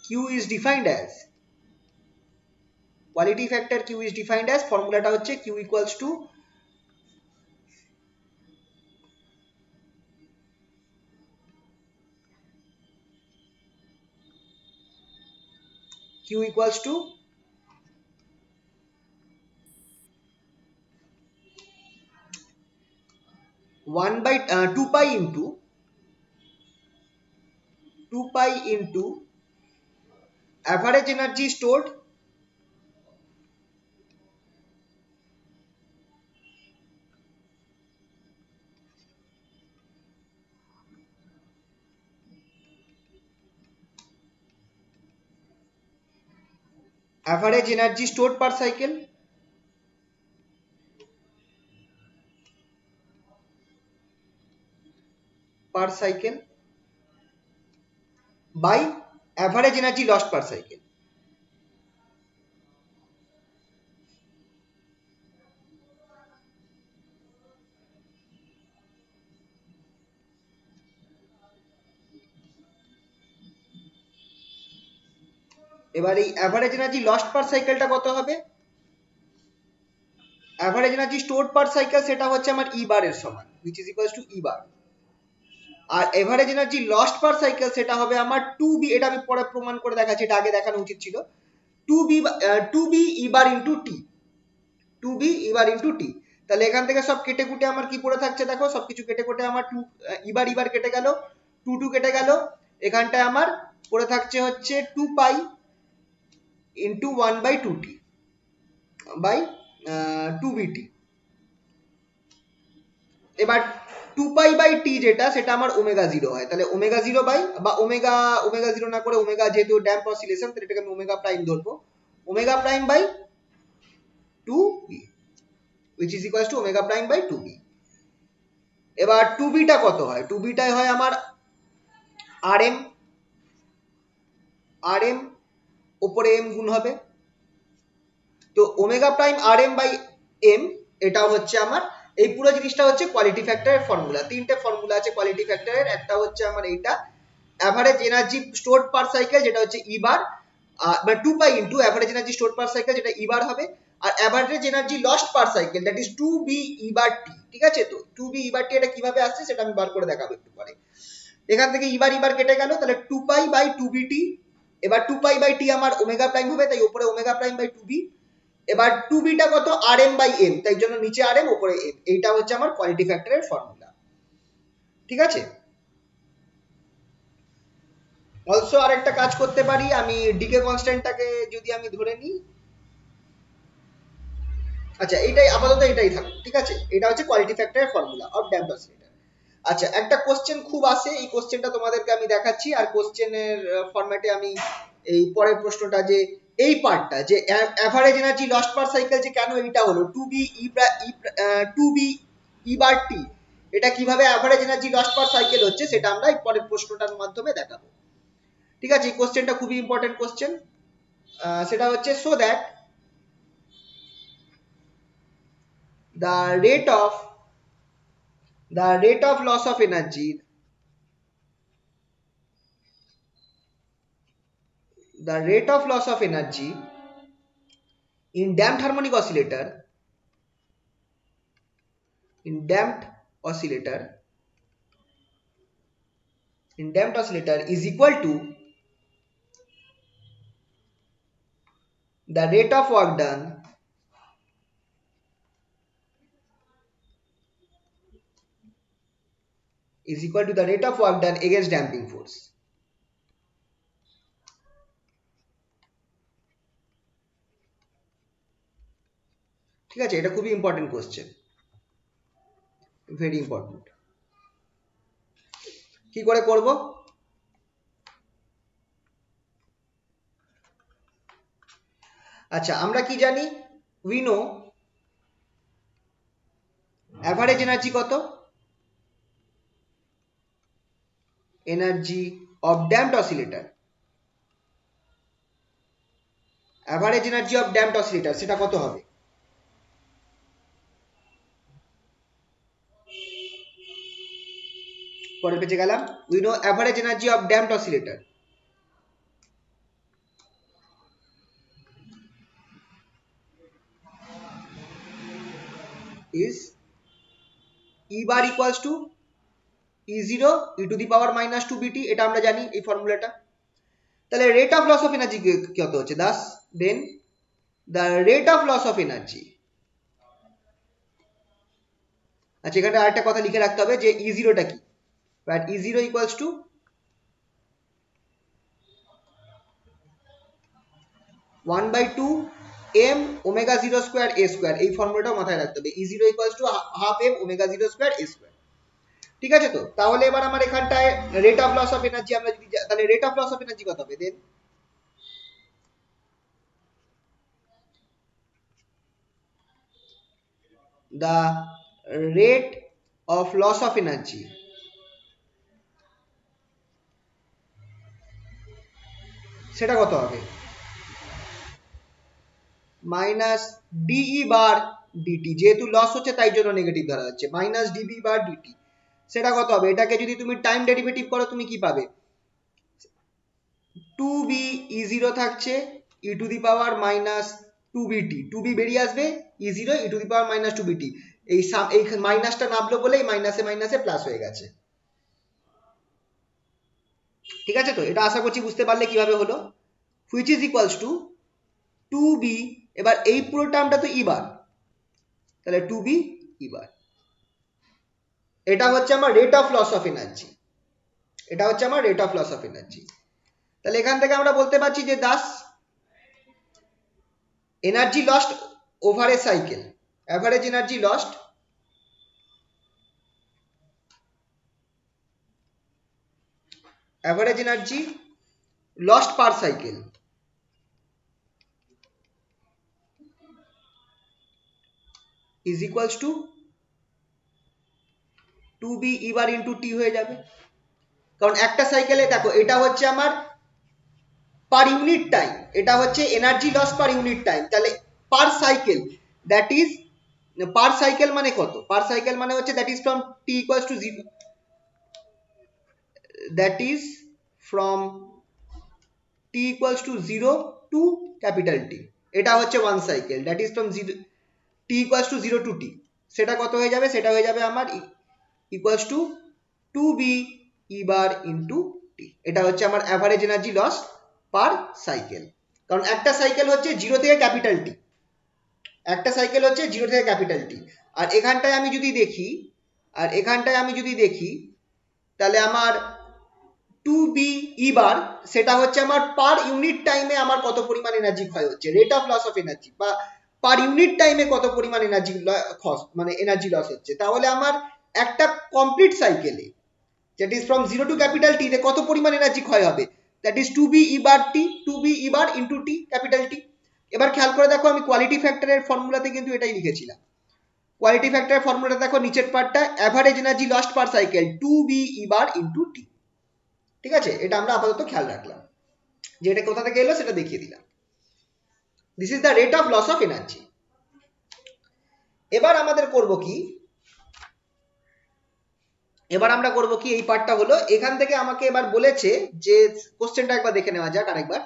Q is defined as, quality factor Q is defined as, ফর্মুলাটা হচ্ছে Q equals to Q equals to 1 by 2 pi into average energy stored average energy stored per cycle by average energy lost per cycle. এবার এই average energy lost per সাইকেলটা কত হবে? Average energy stored per cycle সেটা হচ্ছে আমার ই বার এর সমান, which is equals to e bar. আর average energy lost per cycle সেটা হবে আমার 2b, এটা আমি পরে প্রমাণ করে দেখাচ্ছি, এটা আগে দেখানো উচিত ছিল। 2b ই বার ইনটু টি, 2b ই বার ইনটু টি। তাহলে এখান থেকে সব কেটে কুটে আমার কি পড়ে থাকছে দেখো, সবকিছু কেটে কুটে আমার 2 ই বার কেটে গেল, 2 কেটে গেল, এখানটায় আমার পড়ে থাকছে হচ্ছে 2 pi into 1/2t by 2bt। এবার 2 পাই বাই টি যেটা, সেটা আমার ওমেগা 0 হয়, তাহলে ওমেগা 0 বাই, বা ওমেগা 0 না করে ওমেগা, যেহেতু ড্যাম্প অসিলেশন তাহলে এটাকে আমি ওমেগা প্রাইম ধরবো, omega prime by 2b, which is equals to omega prime by 2b। এবার 2b টা কত হয়? 2b টাই হয় আমার rm উপরে m গুণ হবে, তো omega prime rm by m, এটা হচ্ছে আমার, এই পুরো জিনিসটা হচ্ছে কোয়ালিটি ফ্যাক্টরের ফর্মুলা। তিনটে ফর্মুলা আছে কোয়ালিটি ফ্যাক্টরের, একটা হচ্ছে আমার এইটা average energy stored per cycle যেটা হচ্ছে ই বার, মানে 2 pi into average energy stored per cycle যেটা ই বার হবে, আর average energy lost per cycle that is 2b E bar T. ঠিক আছে, তো 2b ই বার টি এটা কিভাবে আসছে সেটা আমি বার করে দেখাবো একটু পরে। এখান থেকে ই বার কেটে গেল, তাহলে 2 পাই বাই 2bt। এবার 2 পাই বাই টি আমার ওমেগা প্রাইম হবে, তাই উপরে ওমেগা প্রাইম বাই 2b। এবার 2b টা কত? rm বাই m, তাই জন্য নিচে rm উপরে m, এইটা হচ্ছে আমার কোয়ালিটি ফ্যাক্টরের ফর্মুলা। ঠিক আছে, অলসো আরেকটা কাজ করতে পারি, আমি ডিকে কনস্ট্যান্টটাকে যদি আমি ধরে নিই, আচ্ছা এইটাই আপাতত এটাই থাকুক। ঠিক আছে, এটা হচ্ছে কোয়ালিটি ফ্যাক্টরের ফর্মুলা অফ ড্যাম্পড অসিলেটর। আচ্ছা, একটা কোশ্চেন খুব আসে, এই কোশ্চেনটা তোমাদেরকে আমি দেখাচ্ছি, আর কোশ্চেনের ফরম্যাটে আমি এই পরের প্রশ্নটা, যে এই পার্টটা যে average energy lost per cycle যে কেন এইটা হলো 2b ই বার টি, এটা কিভাবে average energy lost per cycle হচ্ছে সেটা আমরা এই পরের প্রশ্নটার মাধ্যমে দেখাবো। ঠিক আছে, এই কোশ্চেনটা খুবই ইম্পর্টেন্ট কোশ্চেন, সেটা হচ্ছে so that the rate of loss of energy, the rate of loss of energy in damped harmonic oscillator, is equal to the rate of work done against damping force। ঠিক আছে, এটা খুবই important question, very important. কি করে করব? আচ্ছা, আমরা কি জানি? উই নো অ্যাভারেজ এনার্জি কত? Energy of damped oscillator, average energy of damped oscillator সেটা কত হবে? পরের পেজে গেলাম, we know average energy of damped oscillator is E bar equals to E0 e to the power minus 2bt, এটা আমরা জানি এই ফর্মুলাটা। তাহলে rate of loss of energy কত হচ্ছে? Thus then the rate of loss of energy, আচ্ছা এখানে আরেকটা কথা লিখে রাখতে হবে যে E0 টা কি, but E0 equals to 1/2 m omega 0 square a square, এই ফর্মুলাটাও মাথায় রাখতে হবে। E0 equals to half m omega 0 square a square. ঠিক আছে, তো তাহলে এবার আমার এখানটায় rate of loss of energy আমরা যদি, তাহলে rate of loss of energy কত হবে? Then the rate of loss of energy সেটা কত হবে? মাইনাস ডিই বার ডিটি, যেহেতু লস হচ্ছে তাই জন্য নেগেটিভ ধরা যাচ্ছে, মাইনাস ডিবি বার ডিটি সেটা কত হবে? এটাকে যদি তুমি টাইম ডেরিভেটিভ করো তুমি কি পাবে? 2b e0 থাকছে e to the power minus 2bt, 2b বেরিয়ে আসবে, e0 e to the power minus 2bt, এই মাইনাসটা নামলো বলে এই মাইনাসে মাইনাসে প্লাস হয়ে গেছে। ঠিক আছে, তো এটা আশা করছি বুঝতে পারলে কিভাবে হলো, which is equals to 2b, এবার এই পুরো টার্মটা তো ই বার, তাহলে 2b ই বার। এটা হচ্ছে আমার rate of loss of energy, এটা হচ্ছে আমার rate of loss of energy. তাহলে এখান থেকে আমরা বলতে পারছি যে thus energy lost over a cycle, average energy lost average energy lost per cycle is equals to 2b e bar into t হয়ে যাবে, কারণ একটা সাইকেলে দেখো এটা হচ্ছে আমার পার ইউনিট টাইম, এটা হচ্ছে energy loss per unit time, তাহলে per cycle that is per cycle মানে কত? পার সাইকেল মানে হচ্ছে that is from t equals to 0, that is from t equals to 0 to capital T, এটা হচ্ছে one cycle, that is from 0 t equals to 0 to t, সেটা কত হয়ে যাবে? সেটা হয়ে যাবে আমার equals to 2b e bar into t, এটা হচ্ছে আমার অ্যাভারেজ এনার্জি লস পার সাইকেল, কারণ একটা সাইকেল হচ্ছে 0 থেকে ক্যাপিটাল টি, একটা সাইকেল হচ্ছে 0 থেকে ক্যাপিটাল টি, আর এখানটায় আমি যদি দেখি, আর এখানটায় আমি যদি দেখি তাহলে আমার 2b e বার সেটা হচ্ছে আমার পার ইউনিট টাইমে আমার কত পরিমাণ এনার্জি ক্ষয় হচ্ছে, rate of loss of energy, বা পার ইউনিট টাইমে কত পরিমাণ এনার্জি মানে এনার্জি লস হচ্ছে, তাহলে আমার একটা কমপ্লিট সাইকেলে that is from 0 to capital t তে কত পরিমাণ এনার্জি ক্ষয় হবে, that is 2b e bar t, 2b e bar into t capital t. এবার খেয়াল করে দেখো আমি কোয়ালিটি ফ্যাক্টরের ফর্মুলাতে কিন্তু এটাই লিখেছিলাম, কোয়ালিটি ফ্যাক্টরের ফর্মুলাটা দেখো নিচের পার্টটা average energy lost per cycle 2b e bar into t, ঠিক আছে, এটা আমরা আপাতত খেয়াল রাখলাম, যে এটা কোথা থেকে এলো সেটা দেখিয়ে দিলাম। This is the rate of loss of energy. এবার আমাদের করব কি, এবার আমরা করব কি, এই পার্টটা হলো এখান থেকে আমাকে এবার বলেছে যে কোশ্চেনটা একবার দেখে নেওয়া যাক আরেকবার,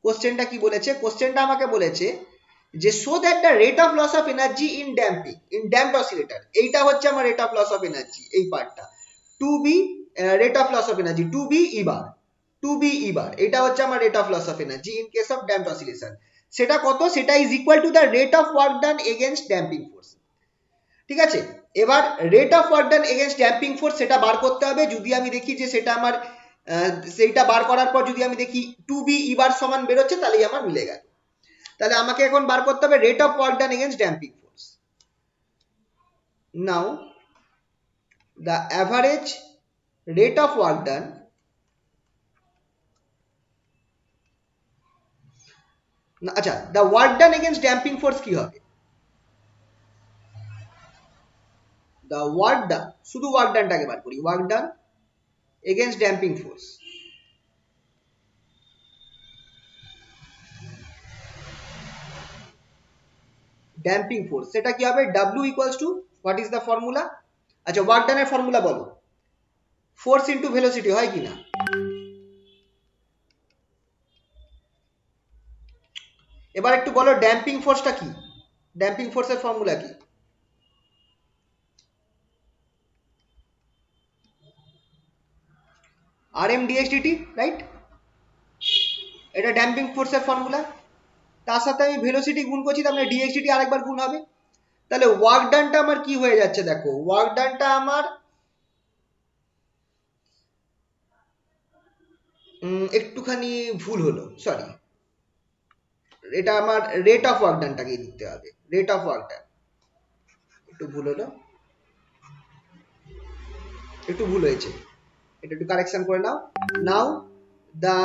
কোশ্চেনটা কি বলেছে? কোশ্চেনটা আমাকে বলেছে যে show that the rate of loss of energy in damping in damped oscillator, এইটা হচ্ছে আমার rate of loss of energy, এই পার্টটা 2b rate of loss of energy 2b e bar, 2b e bar এটা হচ্ছে আমার rate of loss of energy in case of damped oscillation, সেটা কত? সেটা is equal to the rate of work done against damping force. ঠিক আছে, এবার rate of work done against damping force সেটা বার করতে হবে, যদি আমি দেখি যে সেটা আমার সেইটা বার করার পর যদি আমি দেখি 2b e বার সমান বেরোচ্ছে তাহলেই আমার মিলে গেল, তাহলে আমাকে এখন বার করতে হবে rate of work done against damping force. Now the average rate of work done আচ্ছা the work done against damping force কি হবে? the work done, শুধু work done টাকে বার করি, work done against damping force, damping force সেটা কি হবে? W equals to what is the formula? আচ্ছা work done এর ফর্মুলা বলো, force into velocity হয় কি না? এবার একটু বলো ড্যাম্পিং ফোর্সটা কি, ড্যাম্পিং ফোর্সের ফর্মুলা কি? rm dx/dt, right? এটা ড্যাম্পিং ফোর্সের ফর্মুলা, তার সাথে আমি ভেলোসিটি গুণ করছি, তার মানে dx/dt আরেকবার গুণ হবে, তাহলে ওয়ার্ক ডানটা আমার কি হয়ে যাচ্ছে? দেখো ওয়ার্ক ডানটা আমার একটুখানি ভুল হলো, সরি, এটা আমার রেট অফ ওয়ার্ক ডানটাকে লিখতে হবে, রেট অফ ওয়ার্ক ডান, একটু ভুল হলো, একটু ভুল হয়েছে, এটা একটু কারেকশন করে নাও। Now the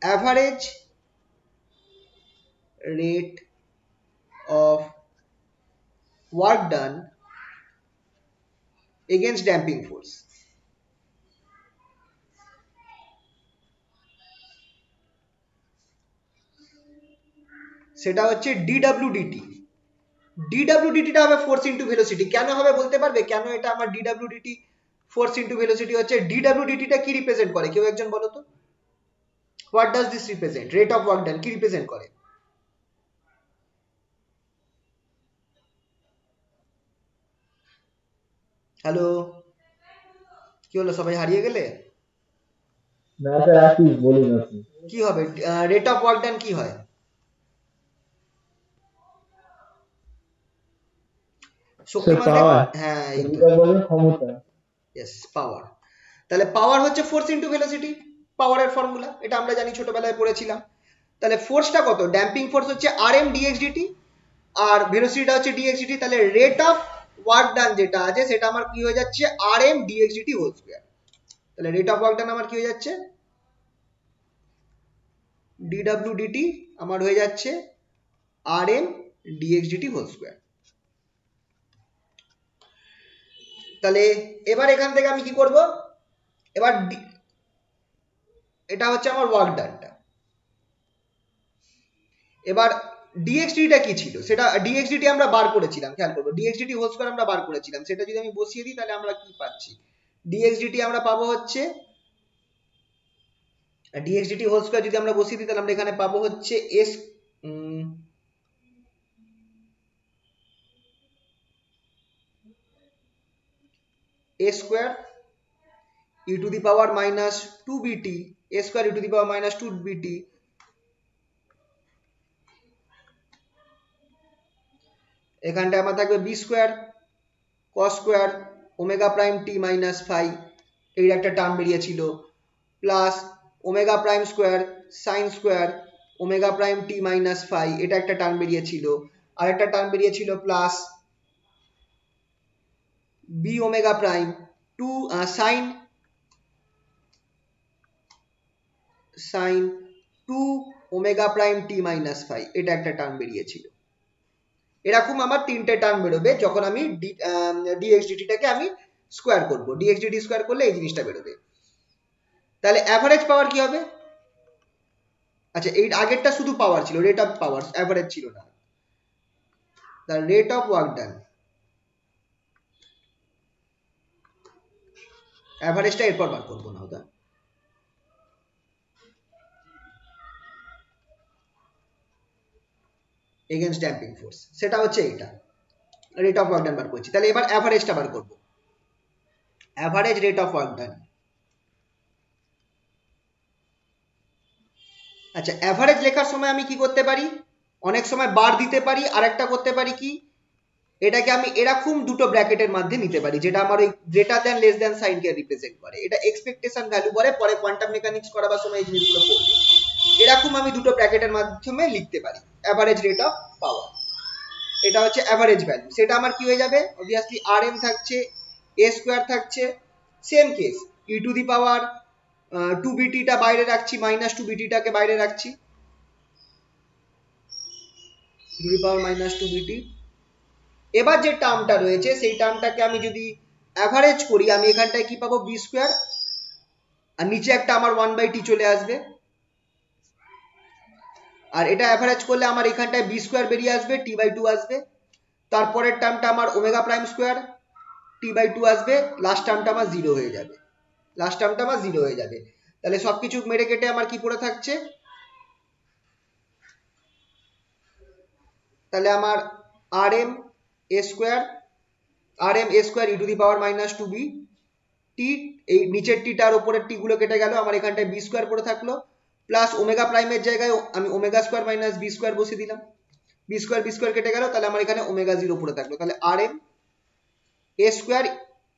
average rate of work done against damping force. সেটা হচ্ছে ডিডব্লিউডিটি। ডিডব্লিউডিটিটা হবে ফোর্স ইন্টু ভেলোসিটি। কেন হবে বলতে পারবে কেন এটা আমার ডিডব্লিউডিটি ফোর্স ইন্টু ভেলোসিটি হচ্ছে? ডিডব্লিউডিটিটা কি রিপ্রেজেন্ট করে কেউ একজন বলো তো? What does this represent? Rate of work ডান কি রিপ্রেজেন্ট করে? হ্যালো, কি হলো সবাই হারিয়ে গেলে? না স্যার আছি, বলুন আপনি। কি হবে রেট অফ ওয়ার্ক ডান কি হয়? স্যার শক্তিমান পাওয়ার, হ্যাঁ এই তো, এটা বলেন ক্ষমতা। ইয়েস পাওয়ার। তাহলে পাওয়ার হচ্ছে ফোর্স ইন্টু ভেলোসিটি, পাওয়ারের ফর্মুলা এটা আমরা জানি, ছোটবেলায় পড়েছিলাম। তাহলে ফোর্সটা কত? ড্যাম্পিং ফোর্স হচ্ছে আর এম ডিএক্স ডিটি, আর ভেলোসিটিটা হচ্ছে ডিএক্স ডিটি। তাহলে রেট অফ ওয়ার্ক ডান যেটা আছে সেটা আমার কি হয়ে যাচ্ছে? R m dx DT whole square. তাহলে রেট অফ ওয়ার্ক ডান আমার কি হয়ে যাচ্ছে? ডিডব্লিউ ডিটি আমার হয়ে যাচ্ছে r m dx DT whole square. তাহলে এবার এখান থেকে আমি কি করব? এবার এটা হচ্ছে আমার ওয়ার্ক ডানটা। এবার ডিএক্সডিটা কি ছিল? সেটা ডিএক্সডিটি আমরা বার করেছিলাম, খেয়াল করবো ডিএক্সডিটি হোল স্কয়ার আমরা বার করেছিলাম। সেটা যদি আমি বসিয়ে দিই তাহলে আমরা কি পাচ্ছি? ডিএক্সডিটি আমরা পাবো হচ্ছে ডিএক্সডিটি হোল স্কয়ার যদি আমরা বসিয়ে দিই তাহলে আমরা এখানে পাবো হচ্ছে s a square e to the power minus two b t, a square e to the power minus two b t, এখানটায় আমার থাকবে b square cos square omega prime টি মাইনাস ফাই, এর একটা টার্ম বেরিয়েছিল, plus omega prime square sine square omega prime টি minus phi, এটা একটা term বেরিয়েছিল। আর একটা টার্ম বেরিয়েছিল plus B omega prime two sine sine two omega prime টি minus phi, এটা একটা টার্ম বেরিয়েছিল। এরকম আমার তিনটে টার্ম বেরোবে যখন আমি ডিএক্সডিটিটাকে আমি স্কোয়ার করব। ডিএক্সডিটি স্কোয়ার করলে এই জিনিসটা বেরোবে। তাহলে অ্যাভারেজ পাওয়ার কি হবে? আচ্ছা এই আগেরটা শুধু পাওয়ার ছিল, রেট অফ পাওয়ার, অ্যাভারেজ ছিল না। The rate of work done, অ্যাভারেজটা এরপর বার করবো না ওটা। এগেইনস্ট ড্যাম্পিং ফোর্স সেটা হচ্ছে এইটা, রেট অফ ওয়ার্ক ডান বার করছি। তাহলে এবার অ্যাভারেজটা বার করবো, অ্যাভারেজ রেট অফ ওয়ার্ক ডান। আচ্ছা অ্যাভারেজ লেখার সময় আমি কি করতে পারি? অনেক সময় বার দিতে পারি, আর একটা করতে পারি কি, এটাকে আমি এরকম দুটো ব্র্যাকেটের মধ্যে নিতে পারি, যেটা আমার ওই গ্রেটার দ্যান লেস দ্যান সাইনকে রিপ্রেজেন্ট করে। এটা এক্সপেকটেশন ভ্যালু বলে, পরে কোয়ান্টাম মেকানিক্স করাবার সময় এই জিনিসগুলো পড়বে। এরকম আমি দুটো ব্র্যাকেটের মাধ্যমে লিখতে পারি অ্যাভারেজ রেট অফ পাওয়ার। এটা হচ্ছে অ্যাভারেজ ভ্যালু, সেটা আমার কি হয়ে যাবে? অবভিয়াসলি আর এম থাকছে, এ স্কোয়ার থাকছে, same case e to the power two বিটিটা বাইরে রাখছি, মাইনাস টু বিটিটাকে বাইরে রাখছি, to the power minus two বিটি। এবার যে টার্মটা রয়েছে সেই টার্মটাকে আমি যদি অ্যাভারেজ করি, আমি এখানটায় কি পাবো? বি স্কোয়ার, আর নিচে একটা আমার ওয়ান বাই টি চলে আসবে। আর এটা অ্যাভারেজ করলে আমার এখানটায় বি স্কোয়ার বেরিয়ে আসবে, টি বাই টু আসবে। তারপরের টার্মটা আমার omega prime square T by two আসবে, লাস্ট টার্মটা আমার জিরো হয়ে যাবে, লাস্ট টার্মটা আমার জিরো হয়ে যাবে। তাহলে সবকিছু মেরে কেটে আমার কি পড়ে থাকছে? তাহলে আমার r M A square, r M A square E to the power minus two b t, এই নিচের টিটা আর উপরের টি গুলো কেটে গেল, আমার এখানটায় বি স্কোয়ার পড়ে থাকলো, প্লাস ওমেগা প্রাইমের জায়গায় আমি omega square minus B square বসিয়ে দিলাম, বি স্কোয়ার কেটে গেল, তাহলে আমার এখানে ওমেগা জিরো পড়ে থাকলো। তাহলে r M A square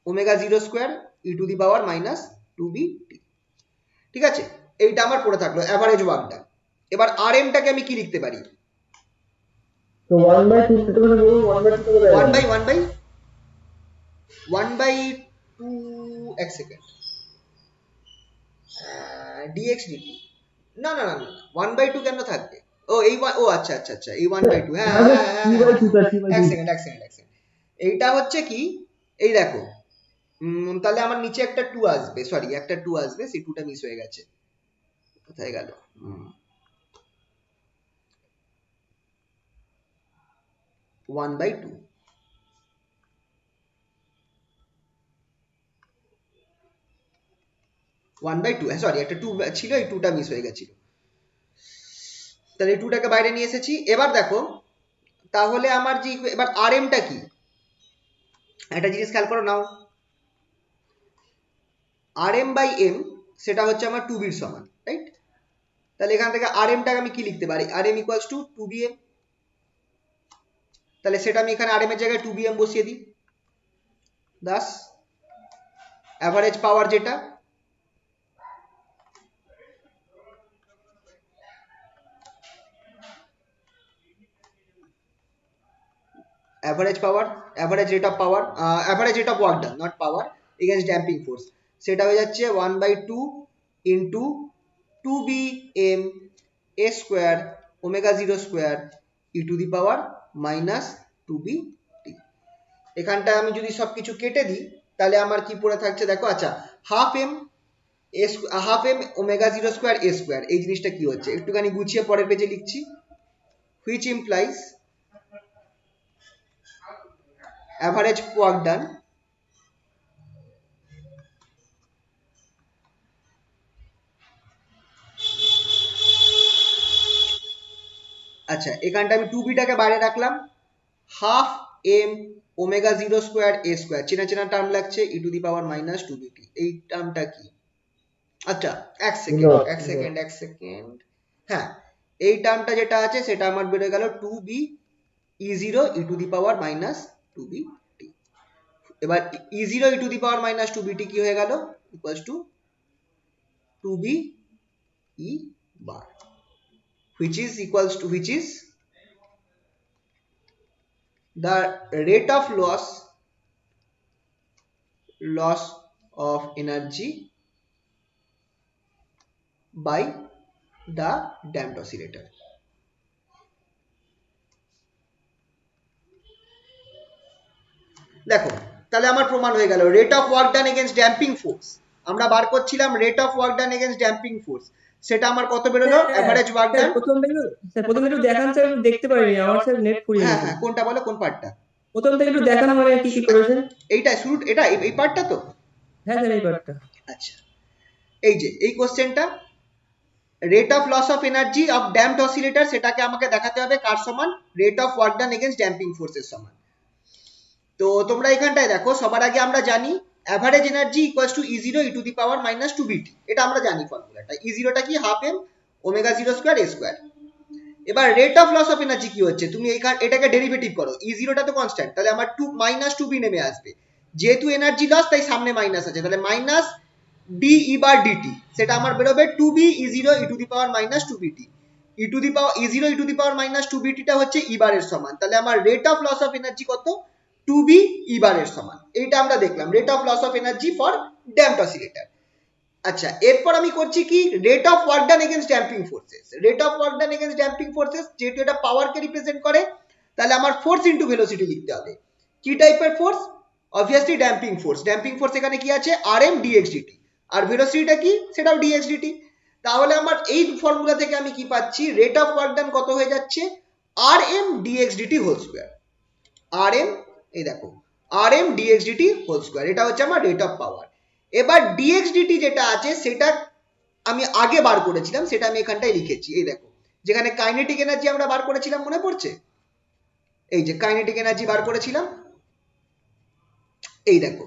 omega zero square E to the power minus two b t. ঠিক আছে, এইটা আমার পড়ে থাকলো অ্যাভারেজ ওয়ার্কটা। এবার আর এমটাকে আমি কি লিখতে পারি? তো 1/2 তে করে বলুন, 1/2 করে one by one by one by two, এক সেকেন্ড, ডিএক্স ডিটি, না না না না, ওয়ান বাই টু কেন থাকবে? ও এই ও আচ্ছা আচ্ছা আচ্ছা, এই ওয়ান বাই টু, হ্যাঁ হ্যাঁ হ্যাঁ, 2/2 টা, 2/2 এক সেকেন্ড এক সেকেন্ড। এইটা হচ্ছে কি, এই দেখো, 2/2 এটা হচ্ছে তাহলে আমার নিচে একটা 2 আসবে, সরি একটা 2 আসবে, সেই 2টা মিস হয়ে গেছে, কোথায় গেল? 1/2, 1/2, সরি একটা 2 ছিল, এই 2টা মিস হয়ে গেছিল, তাহলে এই 2টাকে বাইরে নিয়ে এসেছি। এবার দেখো তাহলে আমার যে এবার আরএমটা কি, একটা জিনিস খেয়াল করো নাও, আরএম বাই এম সেটা হচ্ছে আমার 2b-র সমান, রাইট? তাহলে এখান থেকে আরএমটাকে আমি কি লিখতে পারি, আরএম ইকুয়ালস টু 2bm, তাহলে সেটা আমি এখানে আরএম এর জায়গায় 2bm বসিয়ে দিই। দাস অ্যাভারেজ পাওয়ার যেটা, average power, average rate of power, average rate of work done, not power, against damping force, সেটা হয়ে যাচ্ছে 1/2 into 2bm a square omega 0 square E to the power minus 2bt। এখানটায় আমি যদি সবকিছু কেটে দিই তাহলে আমার কি পড়ে থাকছে দেখো, আচ্ছা half M omega 0 square a square, এই জিনিসটা কি হচ্ছে একটুখানি গুছিয়ে পরের পেজে লিখছি, which implies average work done আচ্ছা এখানটা আমি 2bটাকে বাইরে রাখলাম, half M omega 0 square a square, চেনা চেনা টার্ম লাগছে, ই to the power minus 2bt, এই টার্মটা কি, আচ্ছা এক সেকেন্ড, হ্যাঁ এই টার্মটা যেটা আছে সেটা আমার বেড়ে গেল 2b e0 e to the power minus 2bt। এবার e0 e to the power minus 2bt কি হয়ে গেল, equals to 2b e bar, which is the rate of loss of energy by the damped oscillator। দেখো তাহলে আমার প্রমাণ হয়ে গেল rate of work done against damping force, আমরা বার করছিলাম rate of work done against damping force, সেটা আমার কত বেরোলো, এভারেজ ওয়ার্ক ডান। প্রথম থেকে একটু দেখান স্যার, আমি দেখতে পারিনি, আমার স্যার নেট ফুরিয়ে হ্যাঁ গেছে। হ্যাঁ কোনটা বলো, কোন পার্টটা? প্রথম থেকে একটু দেখান, মানে কি কি করেছেন। এইটা শুরু, এটা এই পার্টটা তো, হ্যাঁ স্যার এই পার্টটা। আচ্ছা এই যে এই কোশ্চেনটা, rate of loss of energy of damped oscillator, সেটাকে আমাকে দেখাতে হবে কার সমান, rate of work done against damping ফোর্সের সমান। তো তোমরা এখানটায় দেখো সবার আগে আমরা জানি average energy equals to E0 e to the power minus 2bt, এটা আমরা জানি ফর্মুলাটা, E0টা কি half M omega 0 square a square. এবার rate of loss of energy কি হচ্ছে, তুমি এটাকে ডেরিভেটিভ করো, E0টা তো কনস্ট্যান্ট, তাহলে আমার মাইনাস 2b নেমে আসবে, যেহেতু এনার্জি লস তাই সামনে মাইনাস আছে, তাহলে minus d e bar d t, সেটা আমার বেরোবে 2b E0 e to the power minus 2bt, e to the power E0 e to the power minus 2bt টা হচ্ছে ই বারের সমান, তাহলে আমার rate of loss of energy কত, 2b ই বারের সমান, এইটা আমরা দেখলাম rate of loss of energy for damped oscillator. আচ্ছা এরপর আমি করছি কি, rate of work done against damping forces, rate of work done against damping forces যেহেতু এটা পাওয়ারকে রিপ্রেজেন্ট করে, তাহলে আমার ফোর্স ইনটু ভেলোসিটি লিখতে হবে, কি টাইপের force, obviously damping force, damping force এখানে কি আছে rm dxdt, আর ভেলোসিটিটা কি সেটাও dxdt, তাহলে আমার এই ফর্মুলা থেকে আমি কি পাচ্ছি, রেট অফ ওয়ার্ক ডান কত হয়ে যাচ্ছে, rm dxdt whole square, rm এই দেখো rm dxdt হোল স্কয়ার, এটা হচ্ছে আমার রেট অফ পাওয়ার। এবার dxdt যেটা আছে সেটা আমি আগে বার করেছিলাম, সেটা আমি এখানটায় লিখেছি, এই দেখো যেখানে কাইনেটিক এনার্জি আমরা বার করেছিলাম মনে পড়ছে, এই যে কাইনেটিক এনার্জি বার করেছিলাম, এই দেখো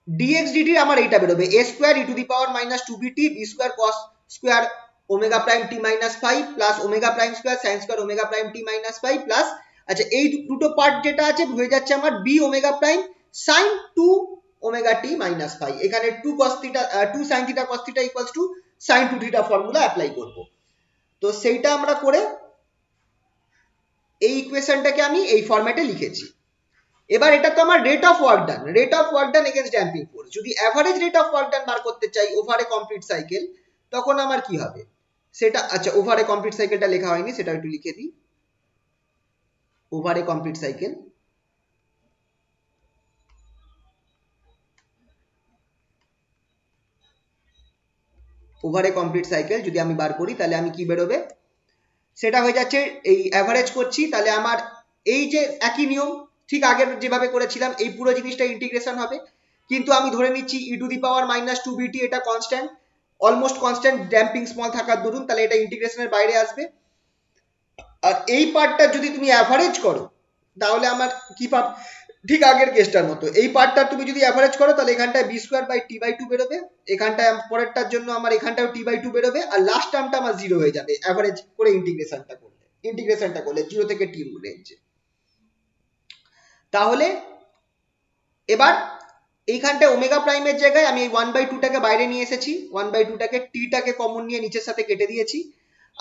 dxdt আমার এইটা বেরোবে a square e to the power minus 2bt b square cos square omega prime t minus 5 plus omega prime square sin square omega prime t minus 5 plus, আচ্ছা এই দুটো part যেটা আছে হয়ে যাচ্ছে আমার b omega prime sin 2 omega t minus 5, এখানে 2 cos theta 2 sin theta cos theta equals to sin 2 theta formula apply করব, তো সেইটা আমরা করে এই ইকুয়েশনটাকে আমি এই ফরম্যাটে লিখেছি। এবার এটা তো আমার rate of work done, rate of work done against damping force, যদি average rate of work done বার করতে চাই ওভার এ কমপ্লিট সাইকেল, তখন আমার কি হবে সেটা, আচ্ছা ওভার এ কমপ্লিট সাইকেলটা লেখা হয়নি, সেটা একটু লিখে দিই, over a complete cycle, over a complete cycle যদি আমি বার করি তাহলে আমি কি বেরোবে, সেটা হয়ে যাচ্ছে এই অ্যাভারেজ করছি, তাহলে আমার এই যে একই নিয়ম ঠিক আগের যেভাবে করেছিলাম এই পুরো জিনিসটা ইন্টিগ্রেশন হবে, কিন্তু আমি ধরে নিচ্ছি e to the power minus two b t এটা constant, almost constant damping small থাকার দরুন, তাহলে এটা ইন্টিগ্রেশনের বাইরে আসবে। আর এই পার্টটা যদি তুমি অ্যাভারেজ করো তাহলে আমার কি পাব, ঠিক আগের কেসটার মতো এই পার্টটা তুমি যদি অ্যাভারেজ করো তাহলে এখানটায় B square by T by two বেরোবে, এখানটায় পরেরটার জন্য আমার এখানটাও টি বাই টু বেরোবে, আর লাস্ট টার্মটা আমার জিরো হয়ে যাবে অ্যাভারেজ করে ইন্টিগ্রেশনটা করলে জিরো থেকে টি রেঞ্জে। তাহলে এবার এইখানটায় ওমেগা প্রাইমের জায়গায় আমি ওয়ান বাই টুটাকে বাইরে নিয়ে এসেছি, ওয়ান বাই টুটাকে টিটাকে কমন নিয়ে নিচের সাথে কেটে দিয়েছি,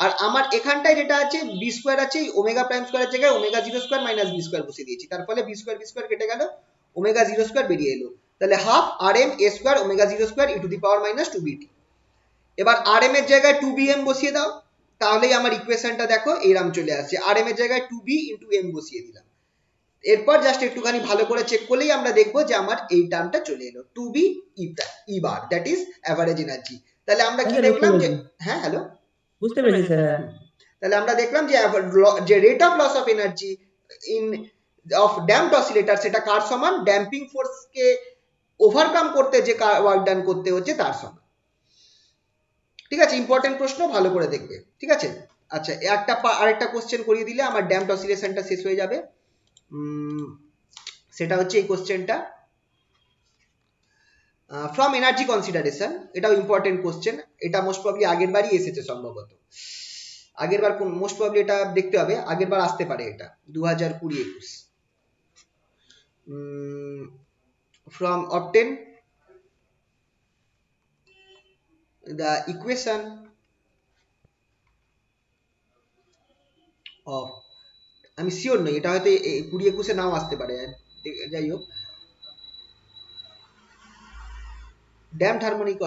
আর আমার এখানটায় যেটা আছে বি স্কোয়ার আছে, ওমেগা প্রাইম স্কোয়ারের জায়গায় omega zero square minus B square বসিয়ে দিয়েছি, তার ফলে বি স্কোয়ার কেটে গেল, ওমেগা জিরো স্কোয়ার বেরিয়ে এলো, তাহলে half R M A square omega zero square E to the power minus two বিটি। এবার আর এম এর জায়গায় টু বি এম বসিয়ে দাও, তাহলেই আমার ইকুয়েশনটা দেখো এইরাম চলে আসছে, আর এম এর জায়গায় টু বি ইন্টু এম বসিয়ে দিলাম। এরপর জাস্ট একটুখানি ভালো করে চেক করলেই আমরা দেখবো যে আমার এই টার্মটা চলে এলো, two B E bar, that is average energy. তাহলে আমরা কি দেখলাম যে, হ্যাঁ হ্যালো, বুঝতে পেরেছি স্যার, হ্যাঁ। তাহলে আমরা দেখলাম যে rate of loss of energy in of damped oscillator সেটা কার সমান, ড্যাম্পিং ফোর্সকে ওভারকাম করতে যে ওয়ার্ক ডান করতে হচ্ছে তার সমান। ঠিক আছে, ইম্পর্টেন্ট প্রশ্ন, ভালো করে দেখবে, ঠিক আছে। আচ্ছা, আরেকটা কোশ্চেন করিয়ে দিলে আমার ড্যাম্পড অসিলেশনটা শেষ হয়ে যাবে। সেটা হচ্ছে এই কোশ্চেনটা, ফ্রম এনার্জি কনসিডারেশন, এটাও ইম্পর্টেন্ট কোশ্চেন, এটা মোস্ট প্রবলি আগের বারই এসেছে সম্ভবত, আগের বার মোস্ট প্রবলি এটা দেখতে হবে, আগের বার আসতে পারে এটা 2020-21। From obtain the equation of, আমি শিওর নই, এটা হয়তো 20-21 নাও আসতে পারে, যাই হোক, damped harmonic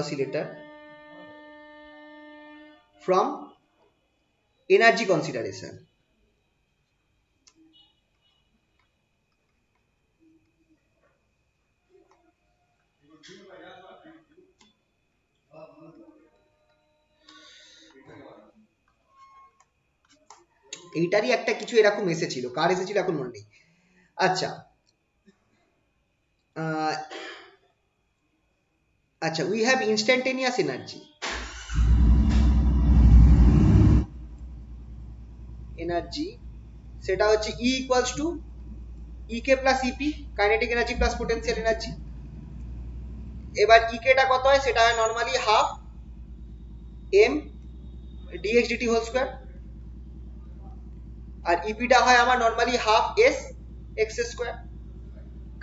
oscillator from energy consideration। এইটারই একটা কিছু এরকম এসেছিল, কার এসেছিল এখন মনে নেই। আচ্ছা, আচ্ছা, we have instantaneous energy, সেটা হচ্ছে E equals to EK plus EP, kinetic energy plus potential energy. এবার EK টা কত হয়, সেটা হয় normally half m dx dt whole square, আর EP টা হয় আমার normally half s x square,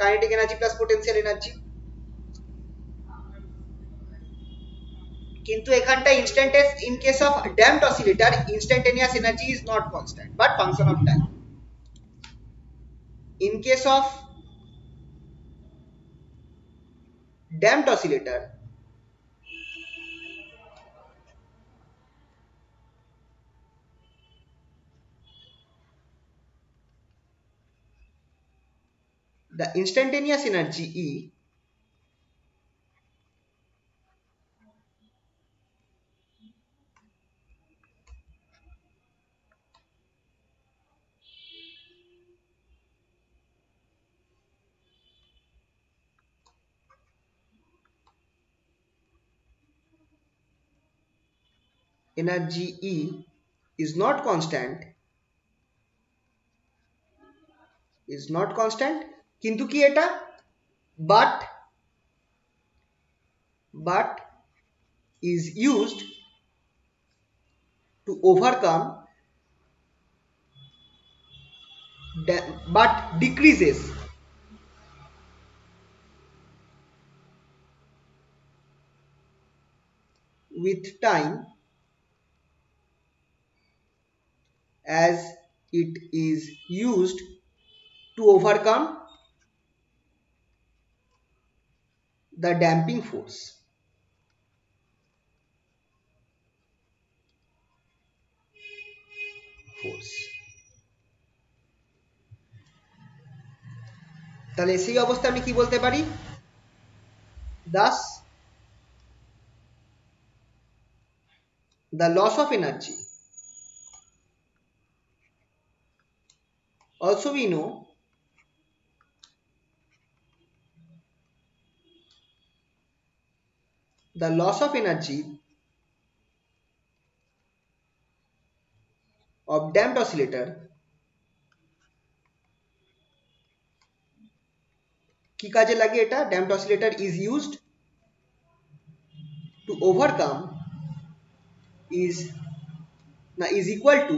kinetic energy plus potential energy. কিন্তু এখানটা instantaneous, in case of damped oscillator instantaneous energy is not constant but function of time. In case of damped oscillator, the instantaneous energy E is not constant, কিন্তু কি এটা, but is used to overcome but decreases with time as it is used to overcome the damping force। তাহলে সেই অবস্থায় আমি কি বলতে পারি, thus the loss of energy also we know the loss of energy of damped oscillator কি কাজে লাগে এটা, damped oscillator is used to overcome is equal to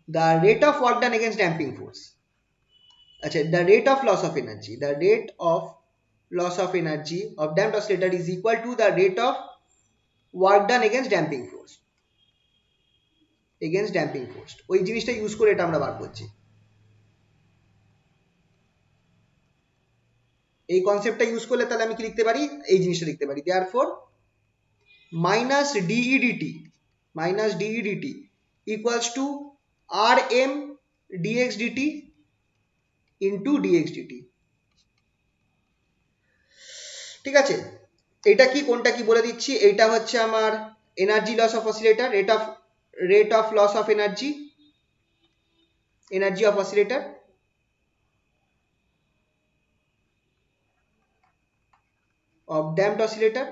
the rate of work done against damping force, আচ্ছা the rate of loss of energy, the rate of loss of energy of damped oscillator is equal to the rate of work done against damping force, ওই জিনিসটা use করে এটা আমরা বার করছি। এই কনসেপ্টটা use করলে তাহলে আমি কি লিখতে পারি, এই জিনিসটা লিখতে পারি, therefore minus DEDT equals to RM dxdt into dxdt, ঠিক আছে। এটা কি, কোনটা কি বলে দিচ্ছি, এটা হচ্ছে আমার energy loss of oscillator, rate of loss of energy of oscillator, of damped oscillator,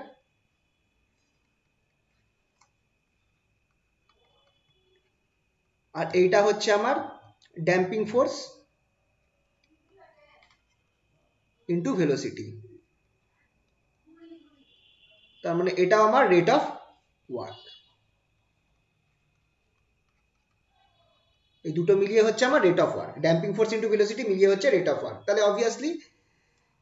আর এইটা হচ্ছে আমার ড্যাম্পিং ফোর্স ইনটু ভেলোসিটি, তার মানে এটা আমার রেট অফ ওয়ার্ক, এই দুটো মিলিয়ে হচ্ছে আমার rate of work, damping force into velocity মিলিয়ে হচ্ছে রেট অফ ওয়ার্ক। তাহলে অবভিয়াসলি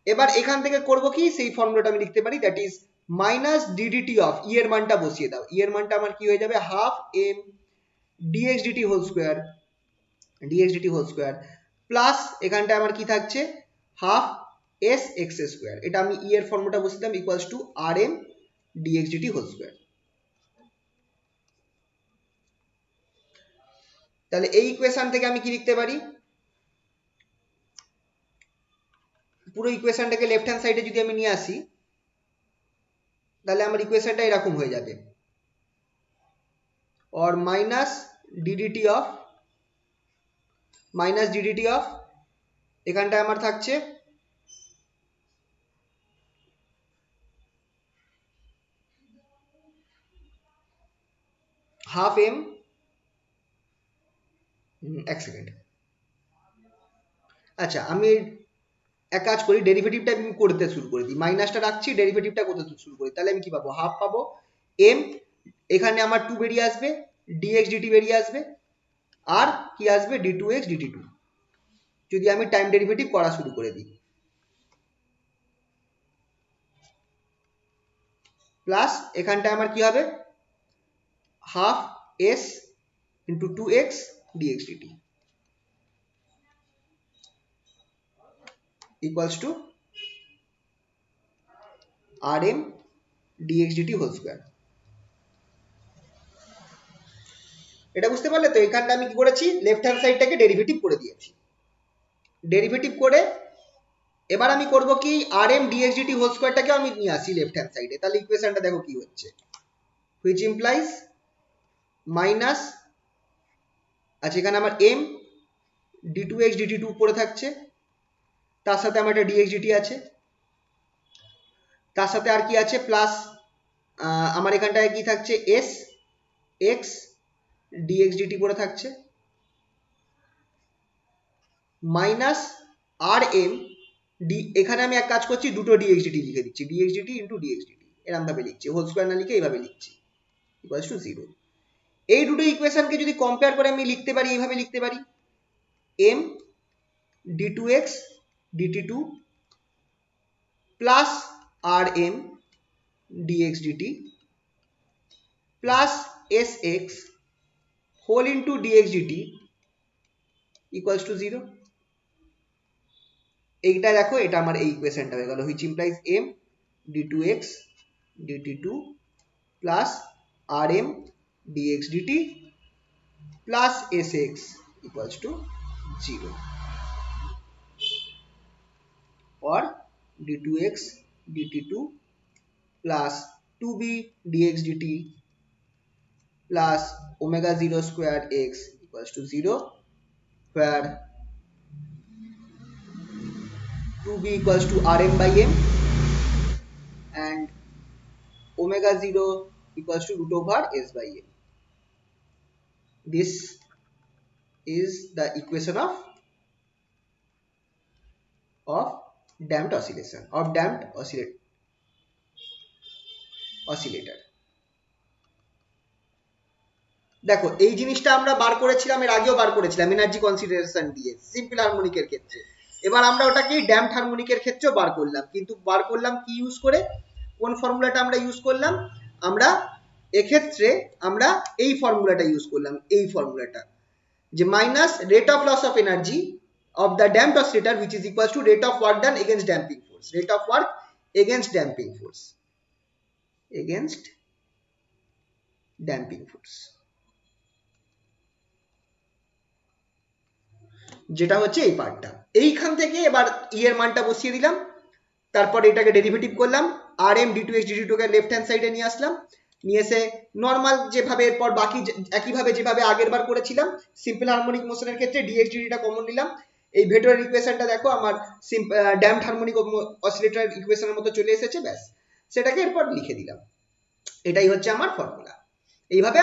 এবার এখান থেকে করব কি, সেই ফর্মুলাটা আমি লিখতে পারি, that is minus d d t of, e এর মানটা বসিয়ে দাও, ই এর মানটা আমার কি হয়ে যাবে, half m d x d t whole square plus এখানটা আমার কি থাকছে, হাফ এস এক্স স্কোয়ার, এটা আমি ই এর ফর্মুলাটা বসিয়ে দিলাম, equals to R m d x d t whole square. তাহলে এই ইকুয়েশন থেকে আমি কি লিখতে পারি, পুরো ইকুয়েশনটাকে লেফট হ্যান্ড সাইডে যদি আমি নিয়ে আসি, তাহলে আমার ইকুয়েশনটা এরকম হয়ে যাবে, और माइनस ডিডিটি অফ এখানটায় আমার থাকছে হাফ এম, এক সেকেন্ড, আচ্ছা আমি এক কাজ করি, ডেরিভেটিভটা আমি করতে শুরু করে দিই, মাইনাসটা রাখছি, ডেরিভেটিভটা করতে শুরু করি, তাহলে আমি কি পাবো, হাফ পাবো এম, এখানে আমার 2 বেরিয়ে আসবে, ডিএক্স ডিটি বেরিয়ে আসবে, আর কি আসবে, d2x dt2, যদি আমি টাইম ডেরিভেটিভ করা শুরু করে দিই, প্লাস এখানটায় আমার কি হবে, half S into 2x dx dt equals to rm dx dt whole square. এটা বুঝতে পারলে তো, এখানটা আমি কি করেছি, লেফট হ্যান্ড সাইডটাকে ডেরিভেটিভ করে দিয়েছি, ডেরিভেটিভ করে এবার আমি করব কি, rm dx dt হোল স্কয়ারটাকে আমি নিয়ে আসি লেফট হ্যান্ড সাইডে, তাহলে ইকুয়েশনটা দেখো কি হচ্ছে, which implies মাইনাস, আচ্ছা এখানে আমার m d2x dt2 পড়ে থাকছে, তার সাথে আমার একটা dx dt আছে, তার সাথে আর কি আছে, প্লাস আমার এখানটায় কি থাকছে, s x dx dt পড়ে থাকছে, মাইনাস আর এম ডি, এখানে আমি এক কাজ করছি, দুটো dx dt লিখে দিচ্ছি, dx dt into dx dt এরকম ভাবে লিখছি, হোল স্কয়ার না লিখে এইভাবে লিখছি, ইকুয়ালস টু 0। এই দুটো ইকুয়েশনকে যদি কম্পেয়ার করে আমি লিখতে পারি, এইভাবে লিখতে পারি, m d2x dt2 plus R M dx dt plus sx whole into dx dt equals to 0। এইটা দেখো, এটা আমার এই ইকুয়েশনটা হয়ে গেল, which implies m d2x dt2 plus rm dx dt plus sx equals to 0 or d2x dt2 plus 2b dx dt plus omega 0 square x equals to 0 where 2b equals to rm by m and omega 0 equals to root over s by m. This is the equation of damped oscillation of damped oscillator. দেখো এই জিনিসটা আমরা বার করেছিলাম, এর আগেও বার করেছিলাম energy consideration দিয়ে simple হারমোনিকের ক্ষেত্রে। এবার আমরা ওটাকে ড্যাম্পড হারমোনিকের ক্ষেত্রেও বার করলাম, কিন্তু বার করলাম কি ইউজ করে, কোন ফর্মুলাটা আমরা ইউজ করলাম, আমরা এক্ষেত্রে আমরা এই ফর্মুলাটা ইউজ করলাম, এই ফর্মুলাটা যে minus rate of loss of energy of the damped oscillator which is equals to rate of work done against damping force, rate of work against damping force, against damping force, যেটা হচ্ছে এই পার্টটা। এইখান থেকে এবার ই এর মানটা বসিয়ে দিলাম, তারপর এটাকে ডেরিভেটিভ করলাম, আর m d two x d two কে লেফট হ্যান্ড সাইডে নিয়ে আসলাম, নিয়ে এসে নর্মাল যেভাবে এরপর বাকি একইভাবে যেভাবে আগের বার করেছিলাম সিম্পল হারমোনিক মোশনের ক্ষেত্রে ডিএক্স ডিটা কমন নিলাম। এই ভেক্টর ইকুয়েশনটা দেখো আমার ড্যাম্পড হারমোনিক অসিলেটর ইকুয়েশনের মতো চলে এসেছে, ব্যাস সেটাকে এরপর লিখে দিলাম। এটাই হচ্ছে আমার ফর্মুলা। এইভাবে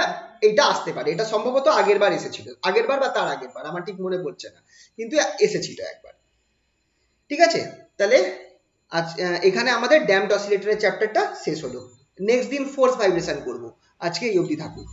এইটা আসতে পারে, এটা সম্ভবত আগের বার এসেছিল, আগের বার বা তার আগের বার আমার ঠিক মনে পড়ছে না, কিন্তু এসেছিল একবার। ঠিক আছে, তাহলে আজ এখানে আমাদের ড্যাম্পড অসিলেটরের চ্যাপ্টারটা শেষ হলো। নেক্সট দিন ফোর্স ভাইব্রেশন করব, আজকে এই অবধি থাকুক।